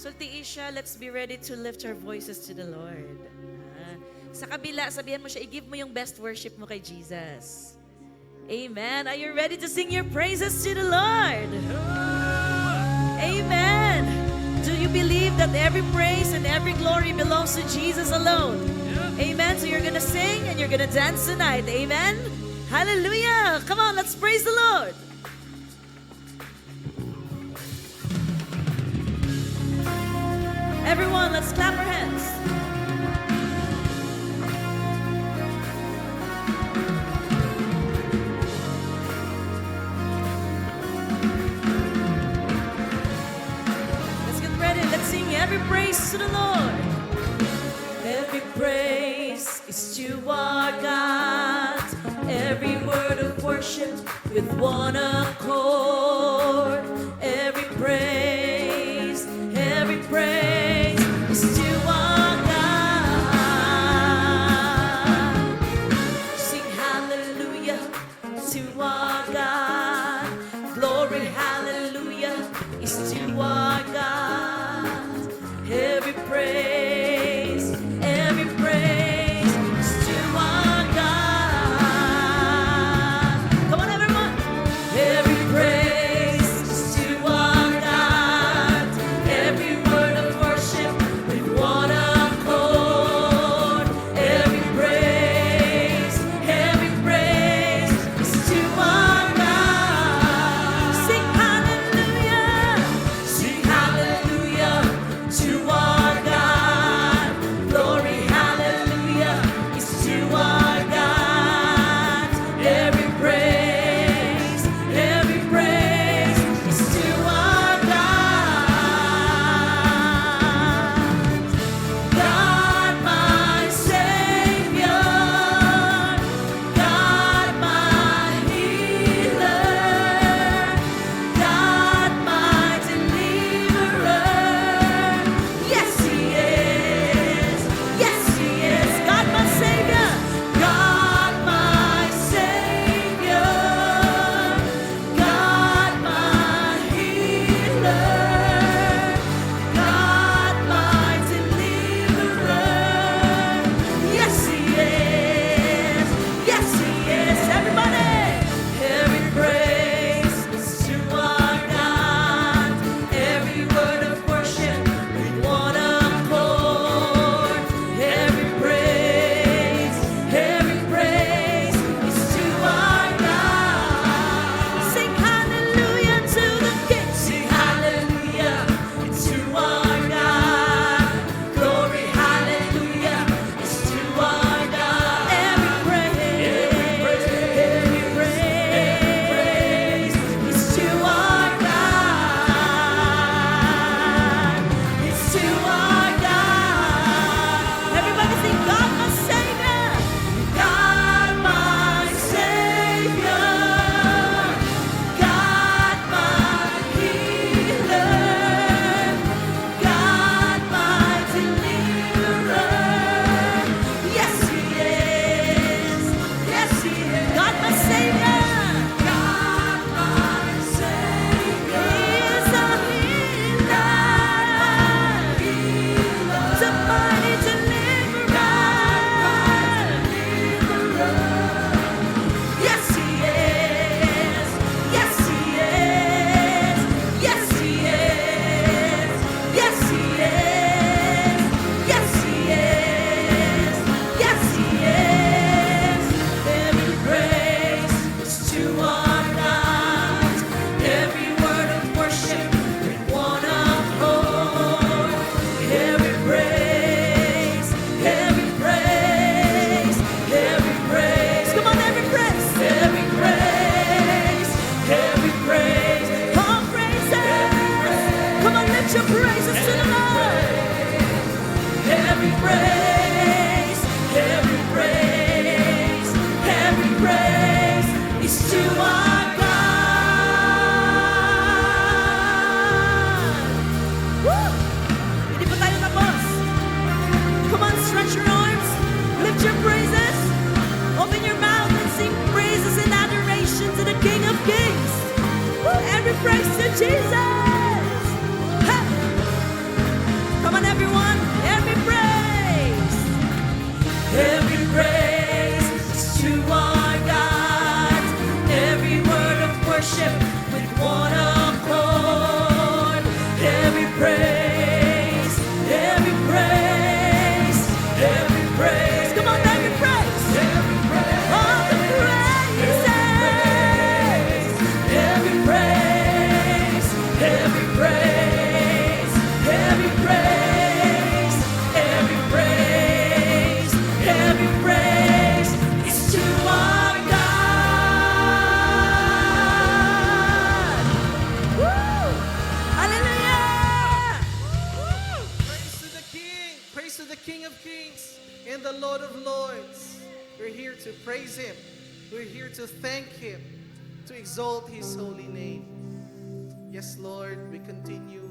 Sultiisha, let's be ready to lift our voices to the Lord. Sa kabila, sabihan mo siya, i-give mo yung best worship mo kay Jesus. Amen. Are you ready to sing your praises to the Lord? Amen. Do you believe that every praise and every glory belongs to Jesus alone? Amen. So you're gonna sing and you're gonna dance tonight. Amen. Hallelujah. Come on, let's praise the Lord. Everyone, let's clap our hands. Let's get ready. Let's sing every praise to the Lord. Every praise is to our God. Every word of worship with one accord. Every praise is to our God. Sing hallelujah to our God. Glory, hallelujah is to our God. Every praise is to our God. Come on, everyone. Every praise is to our God. Every word of worship with one accord. Every praise is to our God. Sing hallelujah to our God. Glory, hallelujah is to our God. Every praise is to our God. God my Savior, God my healer, God my deliverer. Yes, He is. Yes, He is. God my Savior, God my Savior, God my healer, God my deliverer. Yes, He is. Yes, He is. Everybody, every praise is to our God. Every word of worship with one accord. Every praise is to our God. Sing hallelujah to the King. Sing hallelujah to our God. Glory, hallelujah is to our God. Every praise is to our God. It's to our God. Everybody sing God my Savior. God my Savior. God my healer. God my deliverer. Yes, He is. Yes, He is. God my Savior. God my Savior. He is a healer. The mighty deliverer. Yes, He is. Yes, He is. Yes, He is. Yes, He is. Yes, He is. Yes, He is. Every praise is to our God. Every word of worship with one accord. Every praise. Come on, every praise. All praises. Come on, lift your praises to the Lord. Every praise is to our God. Woo! Hindi pa tayo tapos. Come on, stretch your arms, lift your praises, open your mouth and sing praises and adoration to the King of Kings. Woo! Every praise to Jesus. Ha! King of Kings and the Lord of Lords. We're here to praise Him. We're here to thank Him, to exalt His holy name. Yes, Lord, we continue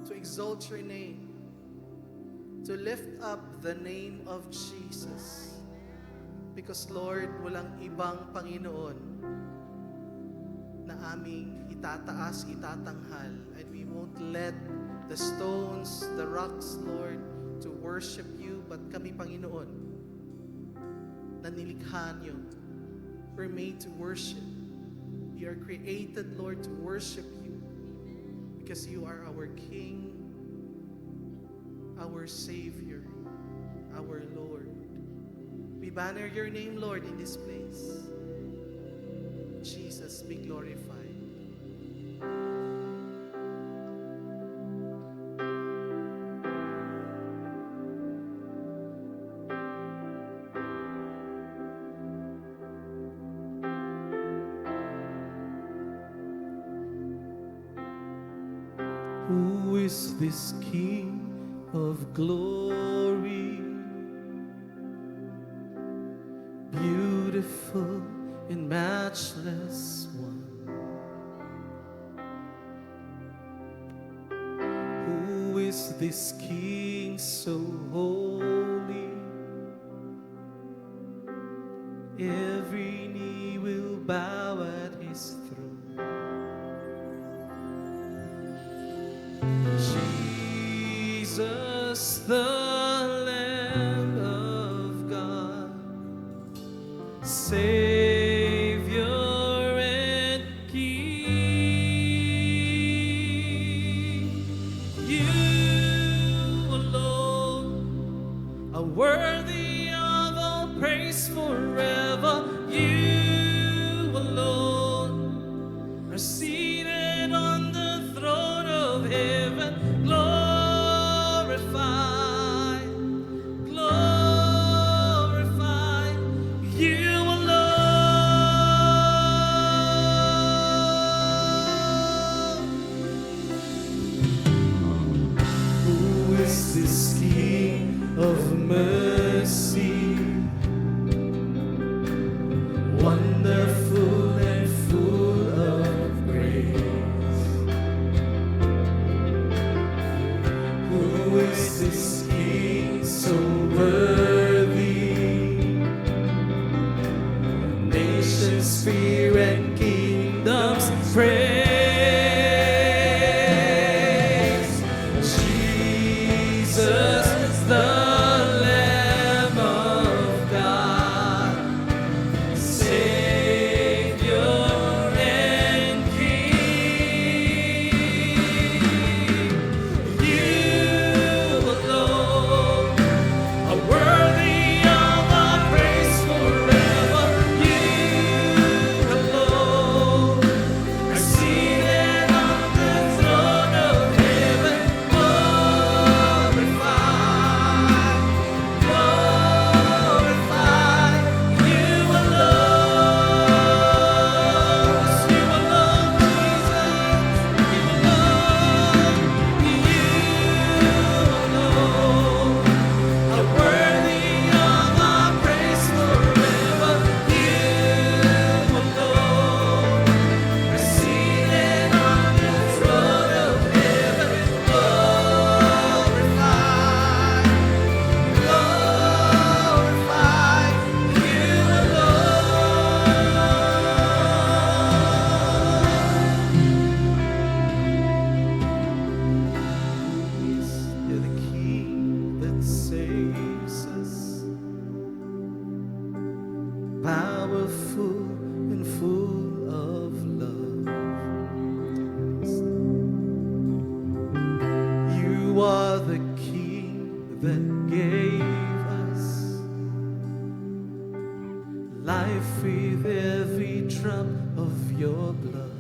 to exalt your name, to lift up the name of Jesus. Because, Lord, walang ibang Panginoon na aming itataas, itatanghal, and we won't let the stones, the rocks, Lord, to worship you, but kami, Panginoon, na nilikha niyo. We're made to worship. We are created, Lord, to worship you because you are our King, our Savior, our Lord. We banner your name, Lord, in this place. Jesus, be glorified. Who is this King of glory? Beautiful and matchless one. Who is this King so holy? Every knee will bow at His throne. Jesus, the Lamb of God, Savior and King. You alone are worthy of all praise forever. You alone are seated on the throne of heaven. This King of mercy, wonderful and full of grace. Who is this King so worthy? Nations fear and kingdoms praise. Jesus, the Lamb of God, Savior and King. You alone are worthy of our praise forever. You alone are seated on the throne of heaven. Powerful and full of love. You are the King that gave us life with every drop of your blood.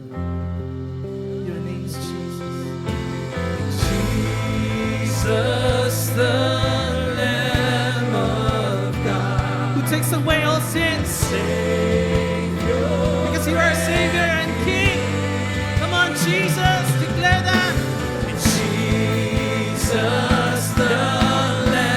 Your name's Jesus. Jesus, the Lamb of God, who takes away all sins. Savior. Because you are our Savior and King. Come on, Jesus, declare that. Jesus, the Lamb.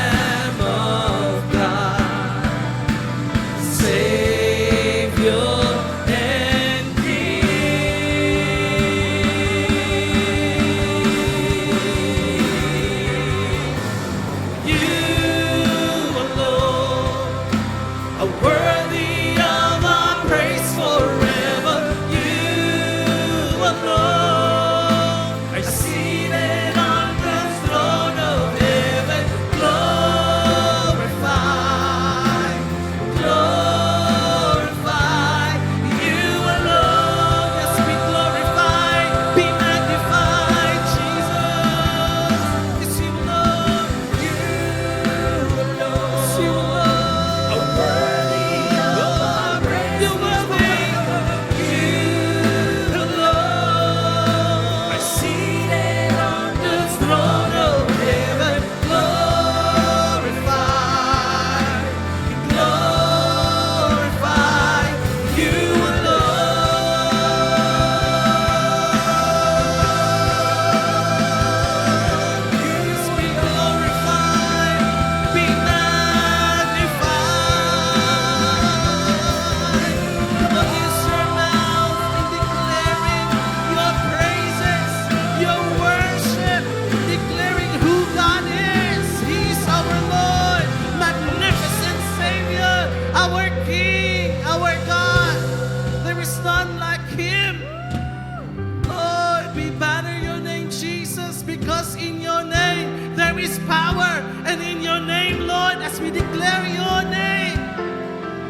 because in your name there is power. And in your name, Lord, as we declare your name,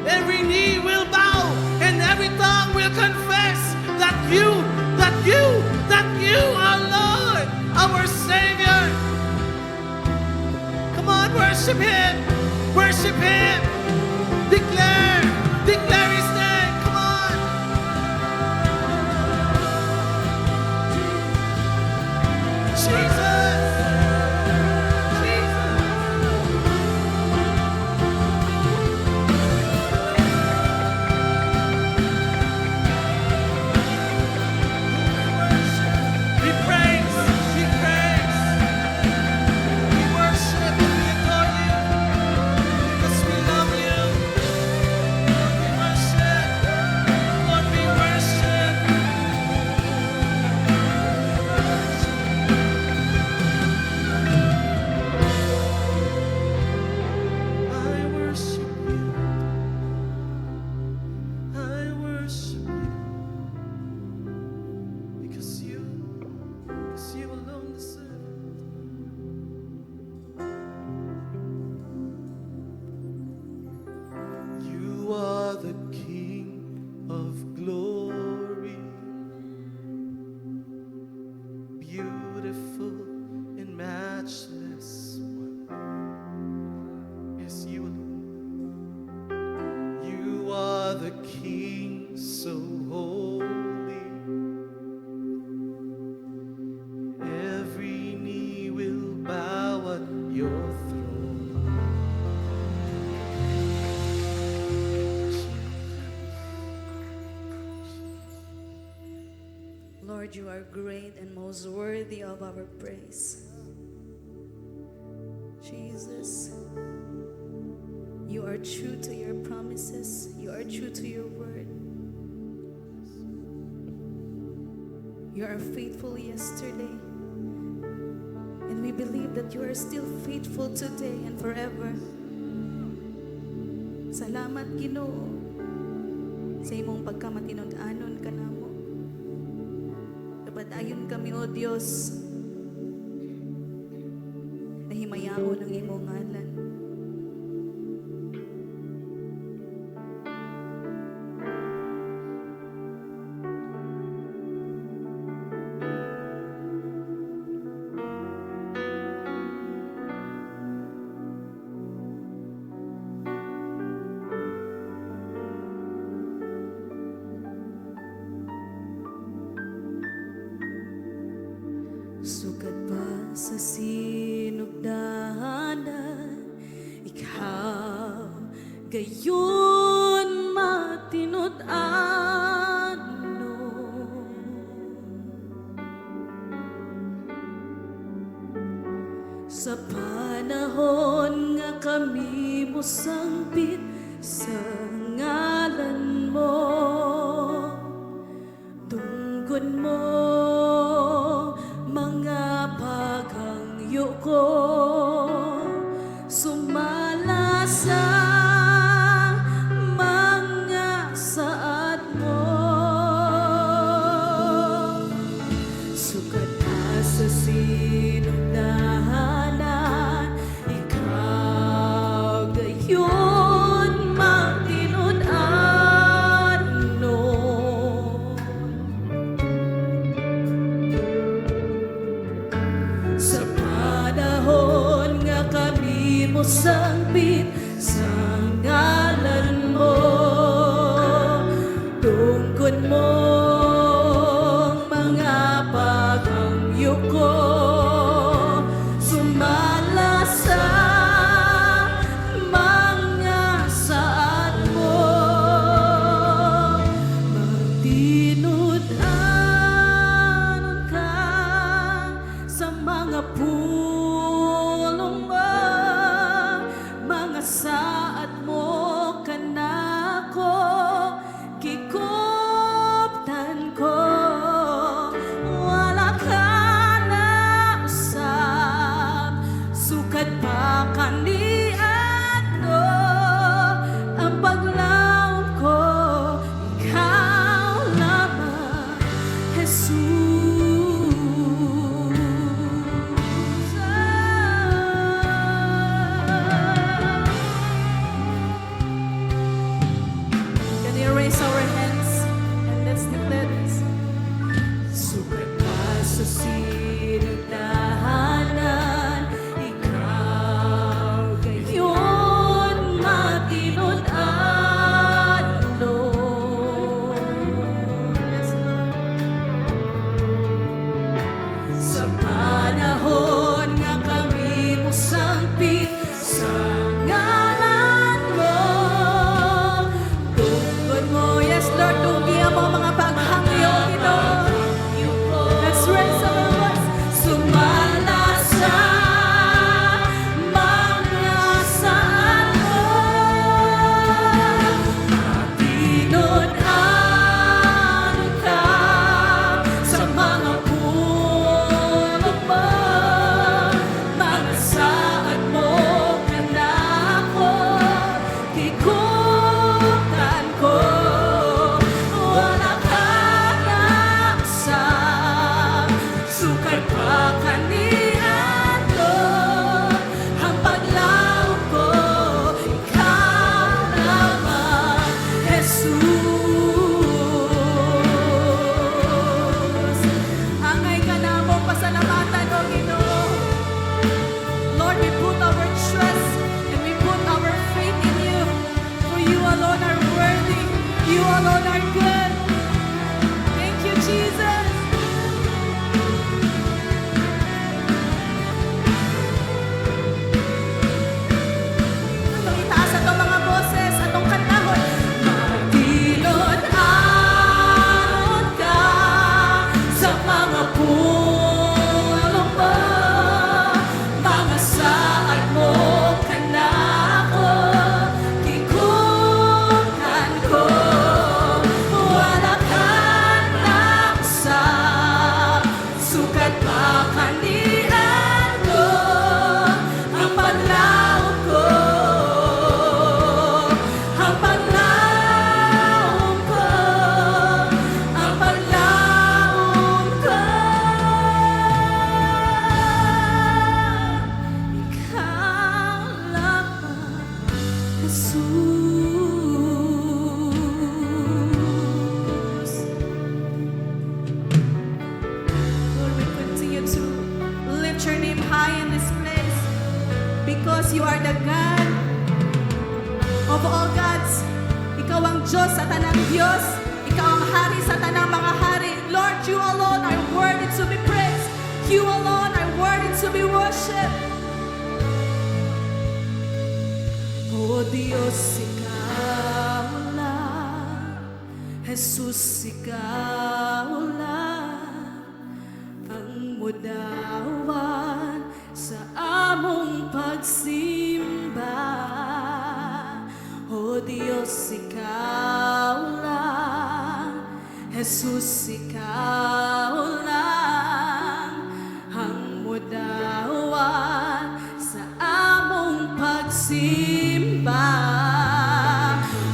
every knee will bow and every tongue will confess that you are Lord, our Savior. Come on, worship Him. Worship Him. Declare His name. Come on. Jesus. Lord, you are great and most worthy of our praise. Jesus, you are true to your promises. You are true to your word. You are faithful yesterday. And we believe that you are still faithful today and forever. Salamat, Ginoo, sa imong pagkamatinud-anon ka namo. Padayon kami, O Diyos, na himayaon ang imong ngalan. Sukat pa sa sinugdanan, ikaw gayon matinud-ano. Sa panahon nga kami mo sangpit sa ngalan mo, tungkod mo mga paghangyo ko, sumala sa mga saad mo. Sukat pa sa sinugdanan, ikaw gayon matinud-ano. Sa panahon nga kami mo sangpit sa ngalan mo, tungkod mo mga paghangyo ko, sumala sa mga saad mo. Magtinud-anon ka sa mga pulong mo, mga saad mo kanako, kikuptan ko. Wala ka na usab, sukat pa kaniadto ang paglaom ko, ikaw lamang, Jesus. because you are the God of all gods. Ikaw ang Diyos sa tanang Diyos. Ikaw ang hari sa tanang mga hari. Lord, you alone are worthy to be praised. You alone are worthy to be worshipped. O Diyos, ikaw lang. Jesus, ikaw lang ang mudawan sa among pagsimba. O Diyos, ikaw lang. Jesus, ikaw lang ang mudawan sa among pagsimba.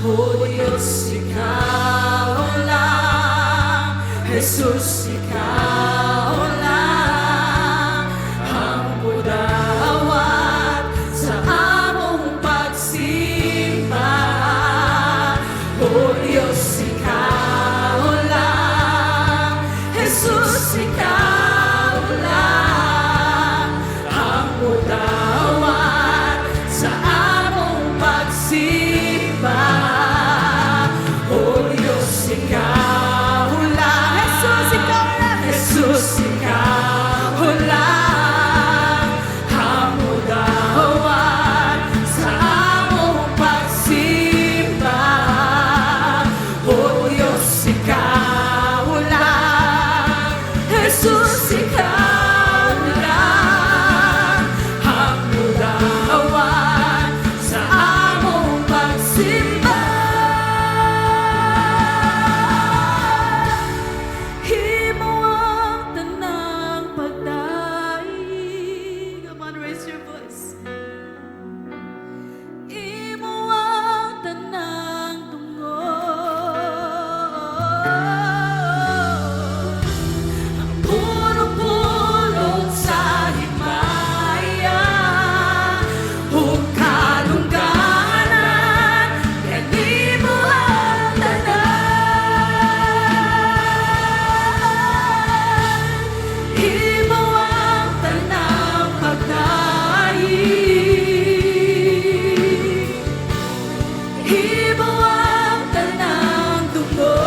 O Diyos, ikaw lang. Jesus, ikaw lang ang mudawan sa among pagsimba. O Diyos, ikaw lang. Jesus, ikaw lang ang mudawan sa among pagsimba. O Diyos, ikaw lang. Jesus, ikaw lang. Jesus, ikaw lang ang mudawan sa among pagsimba. O Diyos, ikaw lang. Jesus, ikaw lang ang mudawan sa among pagsimba. Himo ang tanang pagdaig. Come on, raise your voice. Imo ang tanang tungod. Ang puro-puro sa himaya, ug kadungganan, kanimo ang tanan. Imo ang tanang pagdaig. Imo ang tanang tungod.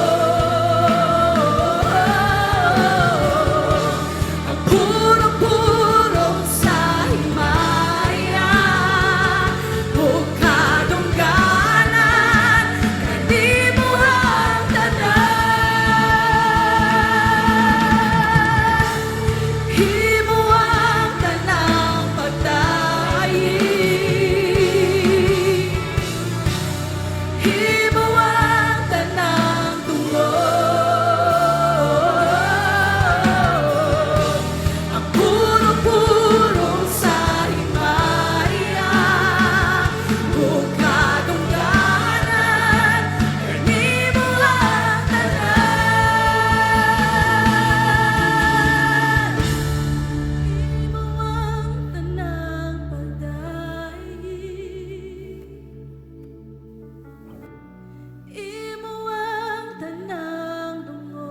Ang puro-puro sa himaya, ug kadungganan, kanimo ang tanan. Himo ang tanang pagdaig. Himo ang tanang tungod. Ang puro-puro sa himaya, ug kadungganan, kanimo ang tanan. Himo ang tanang pagdaig. Imo ang tanang tungod.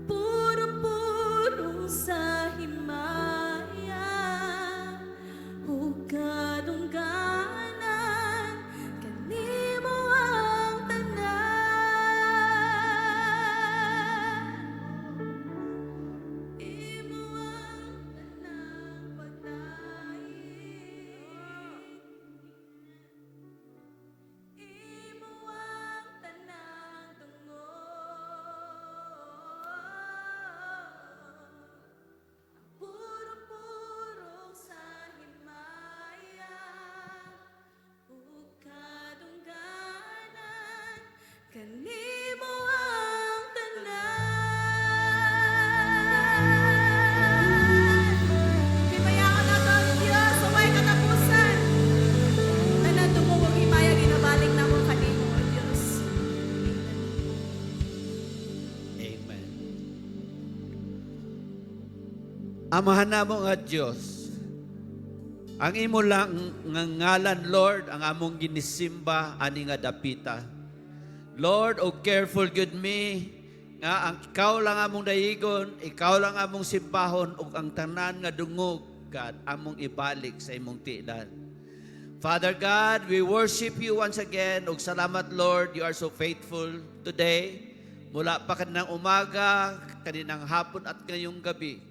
Puro-puro sa himaya, ug kadungganan, kanimo ang tanan. Imo ang tanang pagdaig. Imo ang tanang tungod. Puro-puro sa himaya, ug kadungganan, kanimo ang tanan. Himayakan nato ang Diyos sa way katapusan. Tanan tumungog himaya ginabalik namo kanimo, O Diyos. Amen. Amahan namo nga Dios. Ang imo lang nga ngalan, Lord, ang among ginisimba ani nga dapita. Lord, o careful good me nga ang ikaw lang among dayigon, ikaw lang among simbahon, ug ang tanan nga dungog, God, among ibalik sa imong tiilan. Father God, we worship you once again. Ug salamat, Lord, you are so faithful today. Mula pa kaninang umaga, kaninang hapon at ngayong gabi.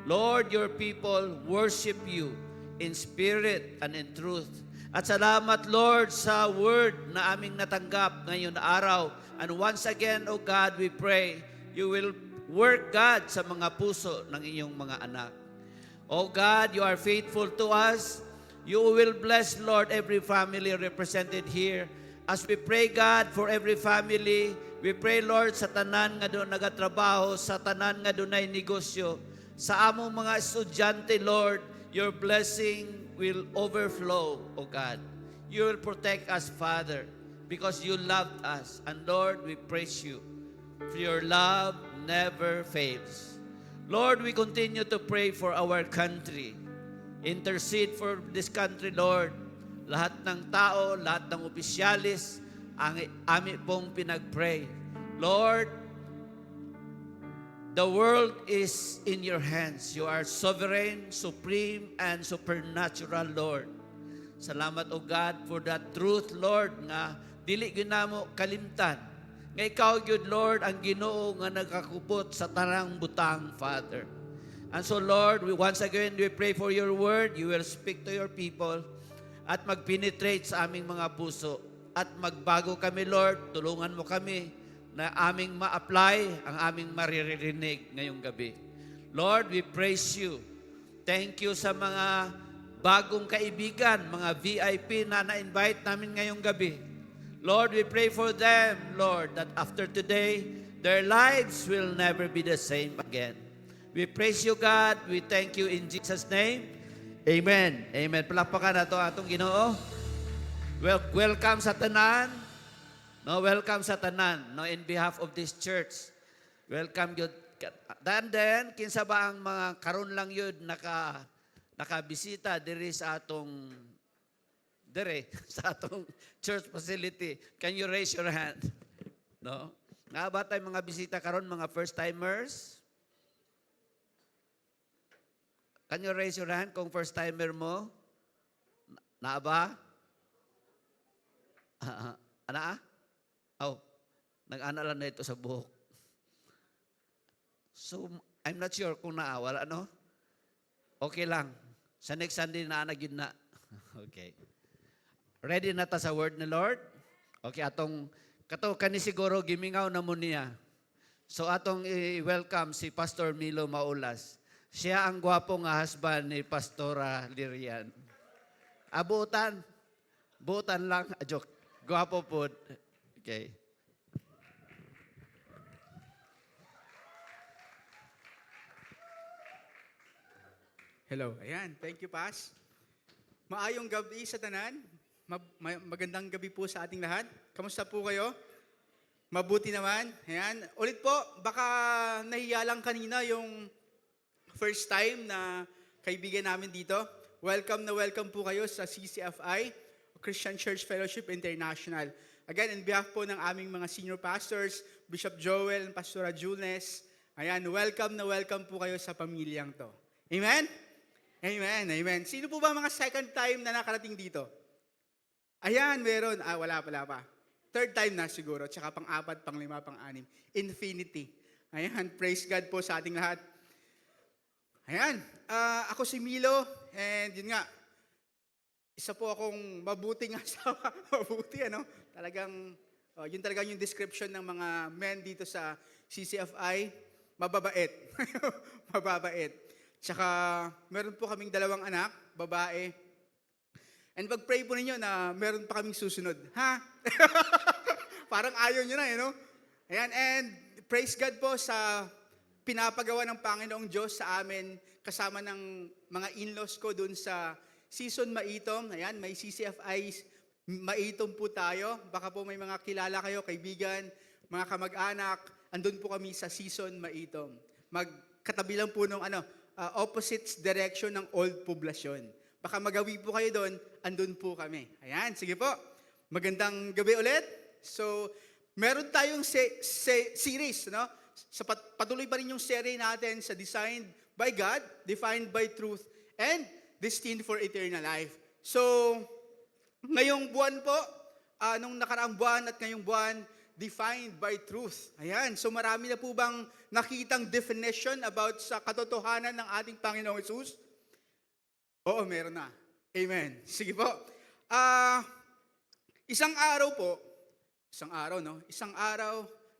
Lord, your people worship you in spirit and in truth. At salamat, Lord, sa word na aming natanggap ngayon na araw. And once again, O God, we pray, you will work, God, sa mga puso ng inyong mga anak. O God, you are faithful to us. You will bless, Lord, every family represented here. As we pray, God, for every family, we pray, Lord, sa tanan nga doon nagatrabaho, sa tanan nga doon ay negosyo, sa among mga estudyante, Lord, your blessing will overflow, O God. You will protect us, Father, because you loved us. And Lord, we praise you, for your love never fails. Lord, we continue to pray for our country. Intercede for this country, Lord. Lahat ng tao, lahat ng opisyalis, ang ami pong pinag-pray. Lord, the world is in your hands. You are sovereign, supreme, and supernatural, Lord. Salamat, O God, for that truth, Lord, nga dili ginamo kalimtan. Nga ikaw, good Lord, ang Ginoo nga nagkakupot sa tarang butang, Father. And so, Lord, once again, we pray for your word. You will speak to your people at mag-penetrate sa aming mga puso. At magbago kami, Lord. Tulungan mo kami na aming ma-apply ang aming maririnig ngayong gabi. Lord, we praise you. Thank you sa mga bagong kaibigan, mga VIP na na-invite namin ngayong gabi. Lord, we pray for them, Lord, that after today, their lives will never be the same again. We praise you, God. We thank you in Jesus' name. Amen. Amen. Palakpakan na ito atong Ginoo. Welcome sa tanan. No, welcome sa tanan. No, in behalf of this church. Welcome you. Then, kinsa ba ang mga karon lang yun nakabisita diri sa atong sa atong church facility. Can you raise your hand? No? Nga ba tayo mga bisita karon, mga first timers? Can you raise your hand kung first timer mo? Na ba? Ana? Oh, nag-ana lang na ito sa buhok. So, I'm not sure kung wala, no? Okay lang. Sa next Sunday na yun na. Okay. Ready na ta sa word ni Lord? Okay, atong kato kani siguro gimingaw na mo niya. So atong i-welcome si Pastor Milo Maulas. Siya ang gwapo nga husband ni Pastora Lirian. Abutan. Butan lang. Joke. Gwapo po. Okay. Hello. Ayan. Thank you, Pas. Maayong gabi sa tanan. Magandang gabi po sa ating lahat. Kamusta po kayo? Mabuti naman. Ayan. Ulit po, baka nahiya lang kanina yung first time na kaibigan namin dito. Welcome na welcome po kayo sa CCFI, Christian Church Fellowship International. Again, in behalf po ng aming mga senior pastors, Bishop Joel and Pastora Jules, ayan, welcome na welcome po kayo sa pamilyang to. Amen? Amen, amen. Sino po ba mga second time na nakarating dito? Ayan, meron. Wala pa. Third time na siguro, tsaka pang-apat, pang-lima, pang-anim. Infinity. Ayan, praise God po sa ating lahat. Ayan, ako si Milo, and yun nga, isa po akong mabuting asawa. Mabuti, ano? Talagang, yun talagang yung description ng mga men dito sa CCFI, mababait. Mababait. Tsaka, meron po kaming 2 anak, babae. And pag-pray po ninyo na meron pa kaming susunod. Ha? Parang ayaw nyo na, no? Ayan, and praise God po sa pinapagawa ng Panginoong Diyos sa amin kasama ng mga in-laws ko dun sa Season Maitom. Ayan, may CCFI Maitom po tayo. Baka po may mga kilala kayo, kaibigan, mga kamag-anak. Andun po kami sa Season Maitom. Magkatabi lang po nung opposite direction ng Old Poblacion. Baka magawi po kayo doon, andun po kami. Ayan, sige po. Magandang gabi ulit. So, meron tayong series, no? patuloy pa rin yung serie natin sa Designed by God, Defined by Truth, and Destined for Eternal Life. So, ngayong buwan po, nung nakaraang buwan at ngayong buwan, Defined by Truth. Ayan, so marami na po bang nakitang definition about sa katotohanan ng ating Panginoong Hesus? Oo, meron na. Amen. Sige po. Isang araw,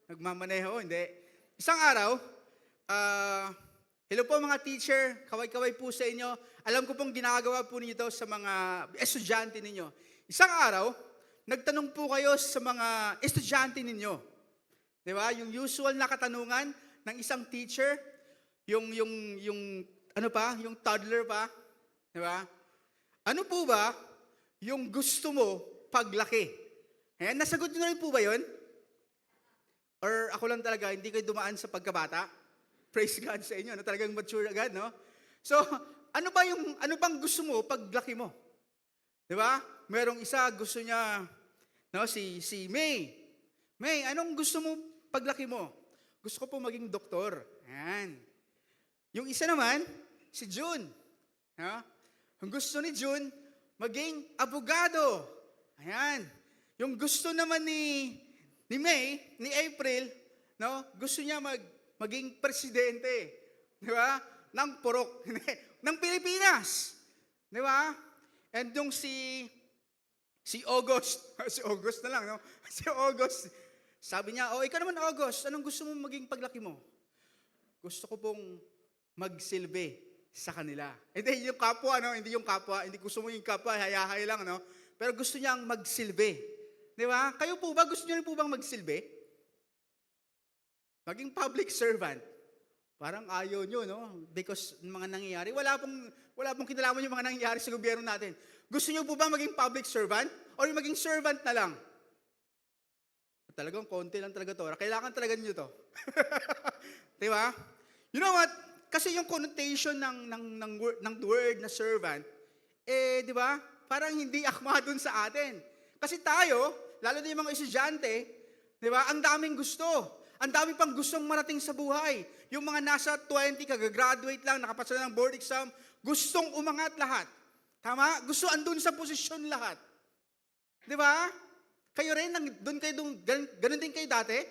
nagmamaneho, hindi. Isang araw, hello po mga teacher, kaway-kaway po sa inyo. Alam ko pong ginagawa po ninyo ito sa mga estudyante ninyo. Isang araw, nagtanong po kayo sa mga estudyante ninyo. Di ba? Yung usual na katanungan ng isang teacher, yung toddler pa. Di ba? Ano po ba yung gusto mo paglaki? Ayan, nasagot nyo na rin po ba yun? Or ako lang talaga, hindi kayo dumaan sa pagkabata? Praise God sa inyo, talagang mature agad, no? So, ano bang gusto mo paglaki mo? Di ba? Merong isa, gusto niya, no, si May. May, anong gusto mo paglaki mo? Gusto ko po maging doktor. Ayan. Yung isa naman, si June. No? Ang gusto ni June, maging abogado. Ayan. Yung gusto naman ni May, ni April, no, gusto niya maging presidente, di ba? Ng purok, ng Pilipinas. Di ba? And yung si August, si August na lang, no? Si August, sabi niya, ikaw naman August, anong gusto mo maging paglaki mo? Gusto ko pong magsilbi sa kanila. Hindi yung kapwa, no? Hindi yung kapwa, hindi gusto mo yung kapwa, hayahay lang, no? Pero gusto niyang magsilbi. Di ba? Kayo po ba, gusto niyo rin po bang magsilbi? Maging public servant. Parang ayaw nyo, no? Because ng mga nangyayari, wala pong kinalaman yung mga nangyayari sa gobyerno natin. Gusto niyo po ba maging public servant? O yung maging servant na lang? Talagang konti lang talaga to. Kailangan talaga niyo to. Di ba? You know what? Kasi yung connotation ng word na servant, di ba? Parang hindi akma dun sa atin. Kasi tayo, lalo na yung mga estudyante, di ba? Ang daming gusto. Ang dami pang gustong marating sa buhay. Yung mga nasa 20, kagagraduate lang, nakapasa na ng board exam, gustong umangat lahat. Tama? Gusto andun sa posisyon lahat. Di ba? Kayo rin, ganun din kayo dati?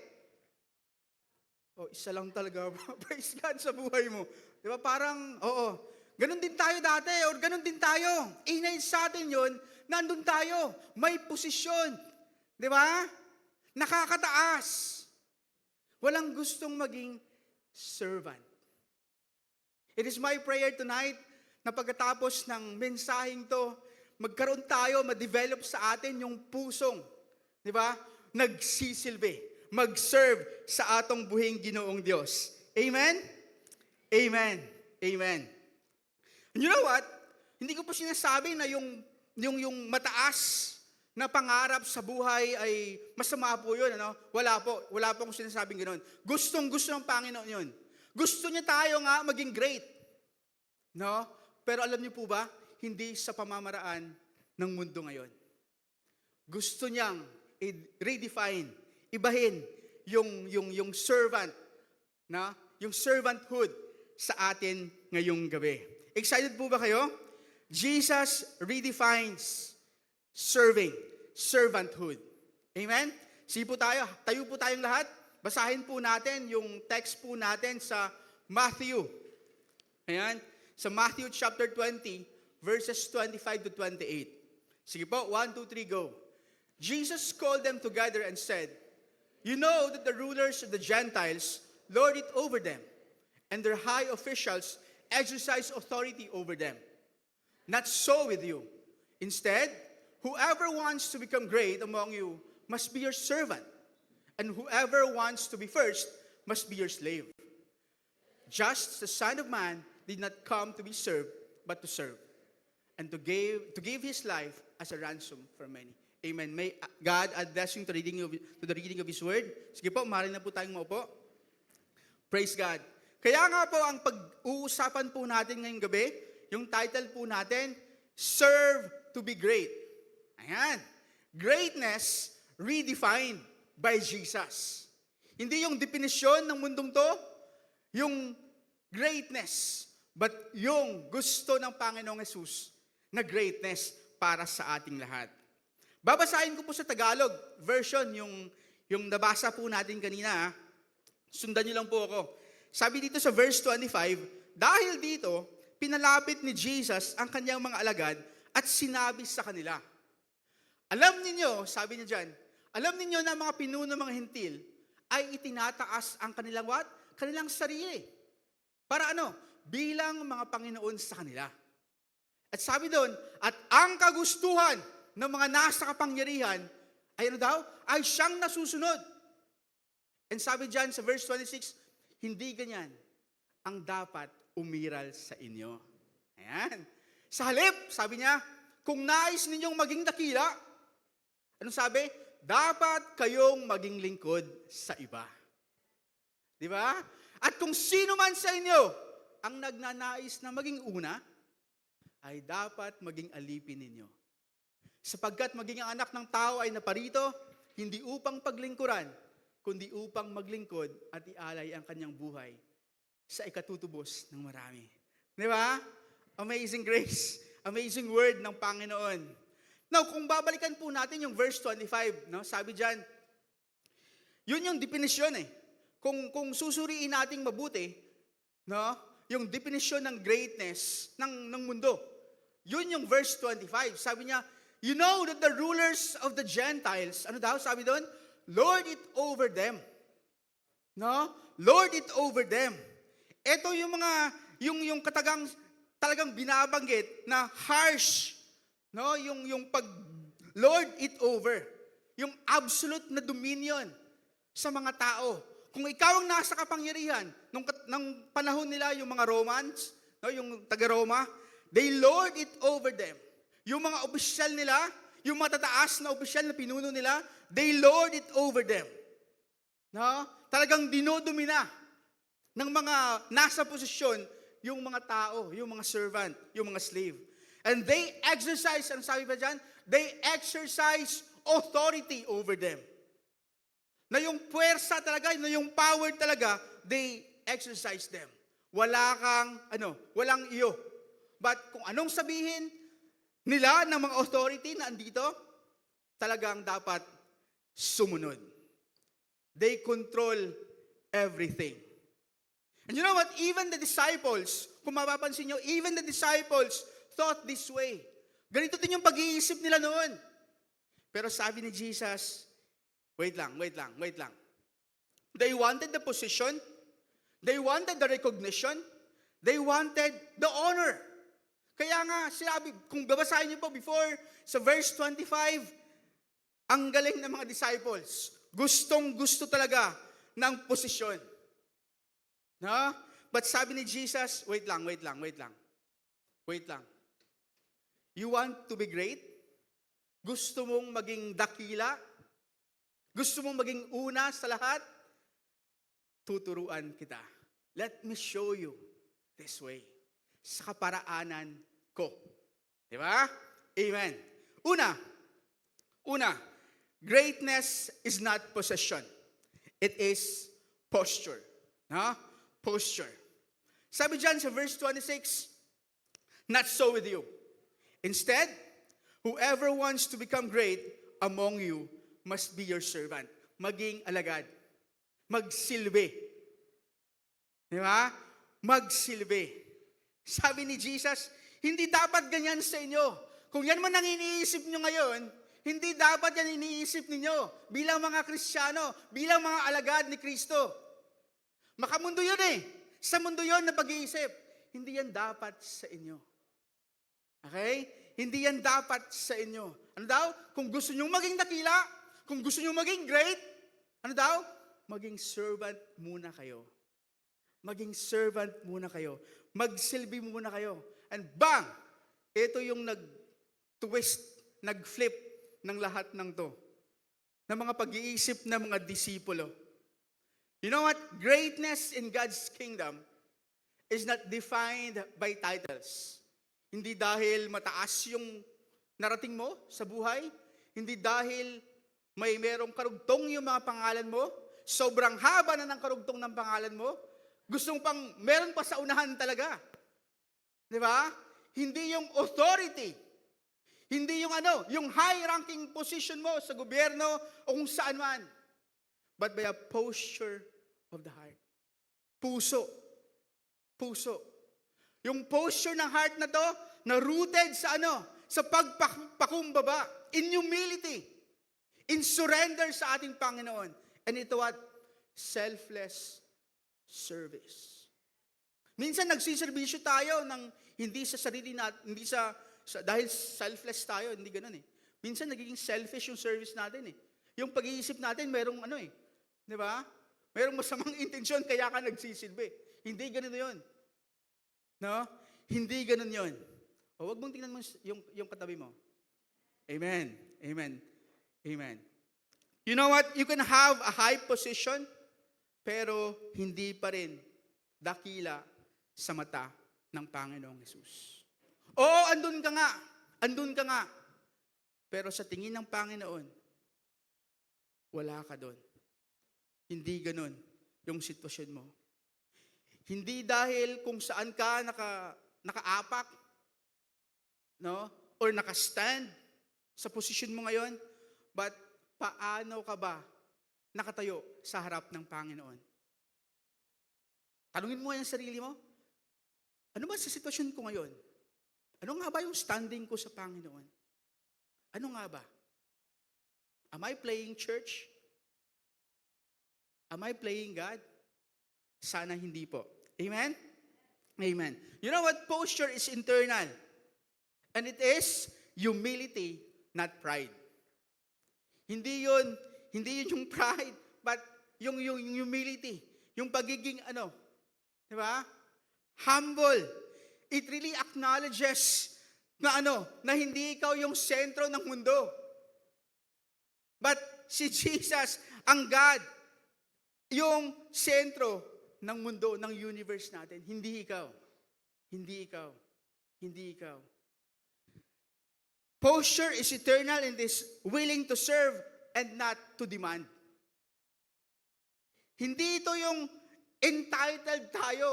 Isa lang talaga. Praise God sa buhay mo. Di ba? Parang, ganun din tayo dati, or ganun din tayo. Inay sa atin yun, nandun tayo. May posisyon. Di ba? Nakakataas. Walang gustong maging servant. It is my prayer tonight na pagkatapos ng mensaheng to, magkaroon tayo, ma-develop sa atin yung pusong, di ba? Nagsisilbi, mag-serve sa atong buhing Ginoong Diyos. Amen? Amen. Amen. And you know what? Hindi ko po sinasabi na yung mataas na pangarap sa buhay ay masama po yun, ano? Wala po akong sinasabing gano'n. Gustong-gusto ng Panginoon yun. Gusto niya tayo nga maging great. No? Pero alam niyo po ba, hindi sa pamamaraan ng mundo ngayon. Gusto niyang redefine, ibahin yung servant, na? Yung servanthood sa atin ngayong gabi. Excited po ba kayo? Jesus redefines servanthood. Amen? Sige po tayo po tayong lahat. Basahin po natin yung text po natin sa Matthew. Ayan, sa Matthew chapter 20, verses 25 to 28. Sige po, 1, 2, 3, go. Jesus called them together and said, "You know that the rulers of the Gentiles lord it over them, and their high officials exercise authority over them. Not so with you. Instead, whoever wants to become great among you must be your servant, and whoever wants to be first must be your slave. Just the Son of Man did not come to be served, but to serve, and to give his life as a ransom for many." Amen. May God add blessing to the reading of His Word. Sige po, maaari na po tayong maupo. Praise God. Kaya nga po, ang pag-uusapan po natin ngayong gabi, yung title po natin, Serve to be Great. Ayan. Greatness redefined by Jesus. Hindi yung definisyon ng mundong to, yung greatness, but yung gusto ng Panginoong Hesus na greatness para sa ating lahat. Babasahin ko po sa Tagalog version, yung nabasa po natin kanina. Sundan niyo lang po ako. Sabi dito sa verse 25, dahil dito, pinalapit ni Jesus ang kanyang mga alagad at sinabi sa kanila, alam ninyo, sabi niya dyan, alam ninyo na mga pinuno mga hentil ay itinataas ang kanilang what? Kanilang sarili. Para ano? Bilang mga Panginoon sa kanila. At sabi doon, at ang kagustuhan ng mga nasa kapangyarihan ay ano daw? Ay siyang nasusunod. And sabi dyan sa verse 26, hindi ganyan ang dapat umiral sa inyo. Ayan. Sa halip, sabi niya, kung nais ninyong maging dakila, anong sabi? Dapat kayong maging lingkod sa iba. Di ba? At kung sino man sa inyo ang nagnanais na maging una, ay dapat maging alipin ninyo. Sapagkat maging ang anak ng tao ay naparito, hindi upang paglingkuran, kundi upang maglingkod at ialay ang kanyang buhay sa ikatutubos ng marami. Di ba? Amazing grace. Amazing word ng Panginoon. Now, kung babalikan po natin yung verse 25, no? Sabi diyan, yun yung definisyon eh. Kung susuriin nating mabuti, no? Yung definisyon ng greatness ng mundo. Yun yung verse 25. Sabi niya, you know that the rulers of the Gentiles, ano daw sabi doon? Lord it over them. No? Lord it over them. Ito yung mga, yung talagang binabanggit na harsh, no? Yung pag Lord it over. Yung absolute na dominion sa mga tao. Kung ikaw ang nasa kapangyarihan, nung panahon nila, yung mga Romans, no? Yung taga-Roma, they lord it over them. Yung mga opisyal nila, yung matataas na opisyal na pinuno nila, they lord it over them. No? Talagang dinodomina ng mga nasa posisyon yung mga tao, yung mga servant, yung mga slave. And they exercise, ano sabi ba dyan? They exercise authority over them. Na yung puwersa talaga, na yung power talaga, they exercise them. Walang iyo. But kung anong sabihin nila ng mga authority na andito, talagang dapat sumunod. They control everything. And you know what? Even the disciples, kung mapapansin nyo, even the disciples thought this way. Ganito din yung pag-iisip nila noon. Pero sabi ni Jesus, wait lang. They wanted the position. They wanted the recognition. They wanted the honor. Kaya nga, sinabi, kung babasahin niyo po before, sa verse 25, ang galing ng mga disciples. Gustong-gusto talaga ng posisyon. No? But sabi ni Jesus, wait lang. You want to be great? Gusto mong maging dakila? Gusto mong maging una sa lahat? Tuturuan kita. Let me show you this way. Sa kaparaanan ko. Di ba? Amen. Una, greatness is not possession. It is posture. No? Posture. Sabi dyan sa verse 26, not so with you. Instead, whoever wants to become great among you must be your servant. Maging alagad. Magsilbi. Di ba? Magsilbi. Sabi ni Jesus, hindi dapat ganyan sa inyo. Kung yan man ang iniisip nyo ngayon, hindi dapat yan iniisip ninyo bilang mga Kristiyano, bilang mga alagad ni Kristo. Makamundo yun eh. Sa mundo yun na pag-iisip. Hindi yan dapat sa inyo. Okay? Hindi yan dapat sa inyo. Ano daw? Kung gusto nyo maging dakila, kung gusto nyo maging great, ano daw? Maging servant muna kayo. Maging servant muna kayo. Magsilbi muna kayo. And bang! Ito yung nag-twist, nag-flip ng lahat ng to. Ng mga pag-iisip ng mga disipulo. You know what? Greatness in God's kingdom is not defined by titles. Hindi dahil mataas yung narating mo sa buhay. Hindi dahil may merong karugtong yung mga pangalan mo. sobrang haba na ng karugtong ng pangalan mo, gustong pang meron pa sa unahan talaga. Di ba? Hindi yung authority, hindi yung yung high-ranking position mo sa gobyerno o kung saan man, but by a posture of the heart. Puso. Puso. Yung posture ng heart na to, na rooted sa sa pagpakumbaba, in humility, in surrender sa ating Panginoon. And ito what? Selfless service. Minsan nagsiservisyo tayo ng hindi sa sarili natin, hindi dahil selfless tayo, hindi ganoon eh. Minsan nagiging selfish yung service natin eh. Yung pag-iisip natin, merong di ba? Merong masamang intensyon kaya ka nagsisilbi. Hindi ganun yun. No? Hindi ganun yun. O wag mong tingnan mo yung katabi mo. Amen. Amen. Amen. You know what? You can have a high position, pero hindi pa rin dakila sa mata ng Panginoong Hesus. Oo, andun ka nga. Andun ka nga. Pero sa tingin ng Panginoon, wala ka doon. Hindi ganun yung sitwasyon mo. Hindi dahil kung saan ka nakaapak, no? Or nakastand sa posisyon mo ngayon, but paano ka ba nakatayo sa harap ng Panginoon? Tanungin mo yung sarili mo, ano ba sa sitwasyon ko ngayon? Ano nga ba yung standing ko sa Panginoon? Ano nga ba? Am I playing church? Am I playing God? Sana hindi po. Amen? Amen. You know what? Posture is internal. And it is humility, not pride. Hindi yun yung pride, but yung humility. Yung pagiging di ba? Humble. It really acknowledges na hindi ikaw yung sentro ng mundo. But si Jesus, ang God, yung sentro ng mundo, ng universe natin. Hindi ikaw. Hindi ikaw. Hindi ikaw. Posture is eternal and is willing to serve and not to demand. Hindi ito yung entitled tayo.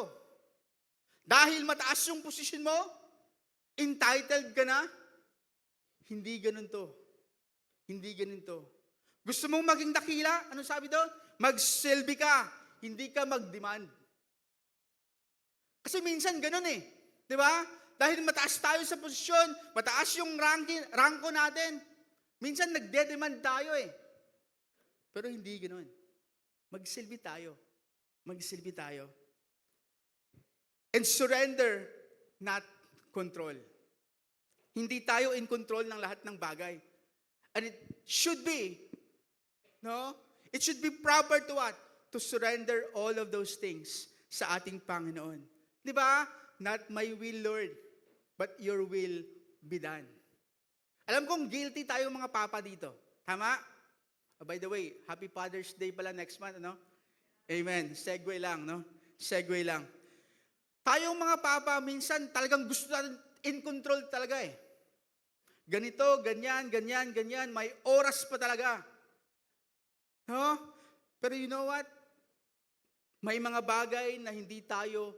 Dahil mataas yung posisyon mo, entitled ka na. Hindi ganun to. Hindi ganun to. Gusto mong maging dakila? Ano sabi doon? Magsilbi ka. Hindi ka mag-demand. Kasi minsan ganun eh. Di ba? Dahil mataas tayo sa posisyon, mataas yung ranko natin, minsan nagde-demand tayo eh. Pero hindi ganun. Magsilbi tayo. Magsilbi tayo. And surrender, not control. Hindi tayo in control ng lahat ng bagay. And it should be, no? It should be proper to what? To surrender all of those things sa ating Panginoon. Di ba? Not my will, Lord, but your will be done. Alam kong guilty tayong mga papa dito. Tama? By the way, Happy Father's Day pala next month, ano? Amen. Segue lang, no? Segue lang. Tayong mga papa, minsan talagang gusto natin in control talaga eh. Ganito, ganyan, ganyan, ganyan. May oras pa talaga. No? Pero you know what? May mga bagay na hindi tayo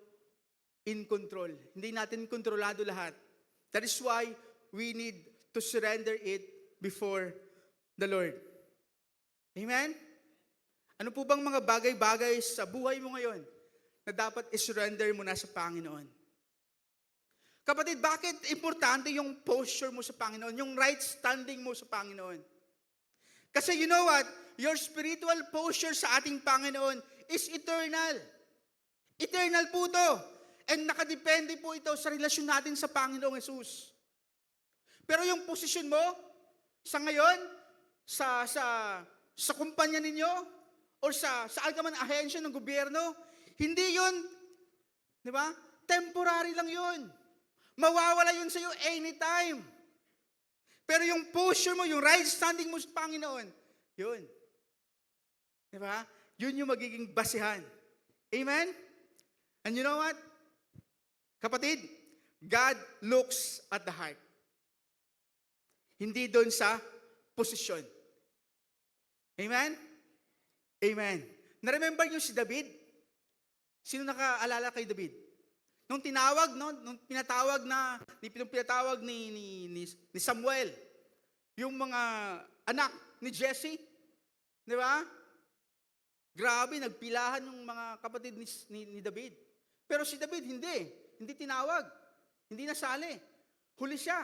in control. Hindi natin kontrolado lahat. That is why we need to surrender it before the Lord. Amen? Ano po bang mga bagay-bagay sa buhay mo ngayon na dapat i-surrender mo na sa Panginoon? Kapatid, bakit importante yung posture mo sa Panginoon, yung right standing mo sa Panginoon? Kasi you know what? Your spiritual posture sa ating Panginoon is eternal. Eternal po to. And nakadepende po ito sa relasyon natin sa Panginoong Hesus. Pero yung posisyon mo, sa ngayon, sa kumpanya ninyo, o sa saan ka man ahensya ng gobyerno, hindi yun, di ba? Temporary lang yun. Mawawala yun sa iyo anytime. Pero yung posture mo, yung right standing mo sa Panginoon, yun. Di ba? Yun yung magiging basihan. Amen? And you know what? Kapatid, God looks at the heart. Hindi doon sa posisyon. Amen? Amen. Na-remember niyo si David? Sino nakaalala kay David? Nung tinawag, no? Nung pinatawag ni Samuel, yung mga anak ni Jesse, di ba? Grabe, nagpilahan yung mga kapatid ni David. Pero si David, hindi tinawag, hindi nasali. Huli siya.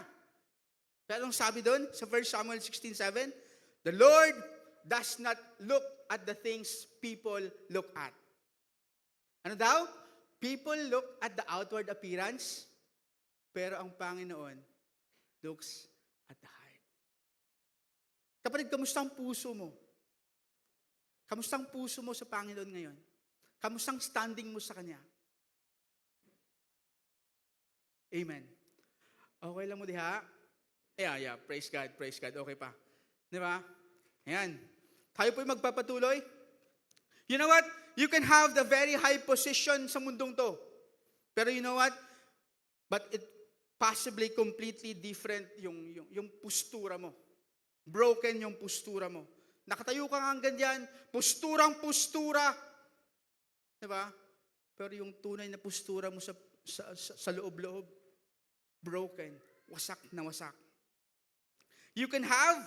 Kaya anong sabi doon sa 1 Samuel 16:7? The Lord does not look at the things people look at. Ano daw? People look at the outward appearance, pero ang Panginoon looks at the heart. Kapatid, kamusta ang puso mo? Kamusta ang puso mo sa Panginoon ngayon? Kamusta ang standing mo sa Kanya? Amen. Okay lang mo diha? Yeah. Praise God. Okay pa. Di ba? Ayan. Tayo po'y magpapatuloy. You know what? You can have the very high position sa mundong to. Pero you know what? But it possibly completely different yung postura mo. Broken yung postura mo. Nakatayo ka nga ganyan, postura. Diba? Pero yung tunay na postura mo sa loob-loob, broken, wasak na wasak. You can have,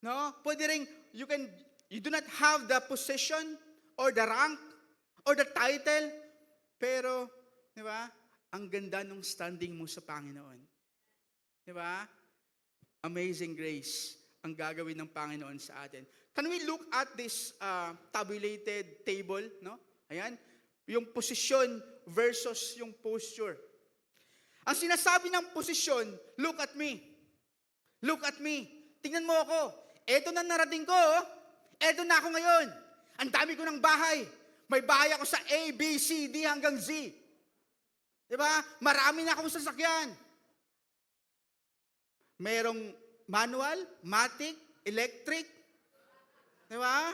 no? Pwede rin, you do not have the position or the rank or the title, pero, di ba? Ang ganda ng standing mo sa Panginoon. Di ba? Amazing grace ang gagawin ng Panginoon sa atin. Can we look at this tabulated table, no? Ayan, yung posisyon versus yung posture. Ang sinasabi ng posisyon, look at me. Look at me. Tingnan mo ako. Eto na narating ko. Eto na ako ngayon. Ang dami ko ng bahay. May bahay ako sa A, B, C, D hanggang Z. Diba? Marami na akong sasakyan. Merong manual, matic, electric. Diba?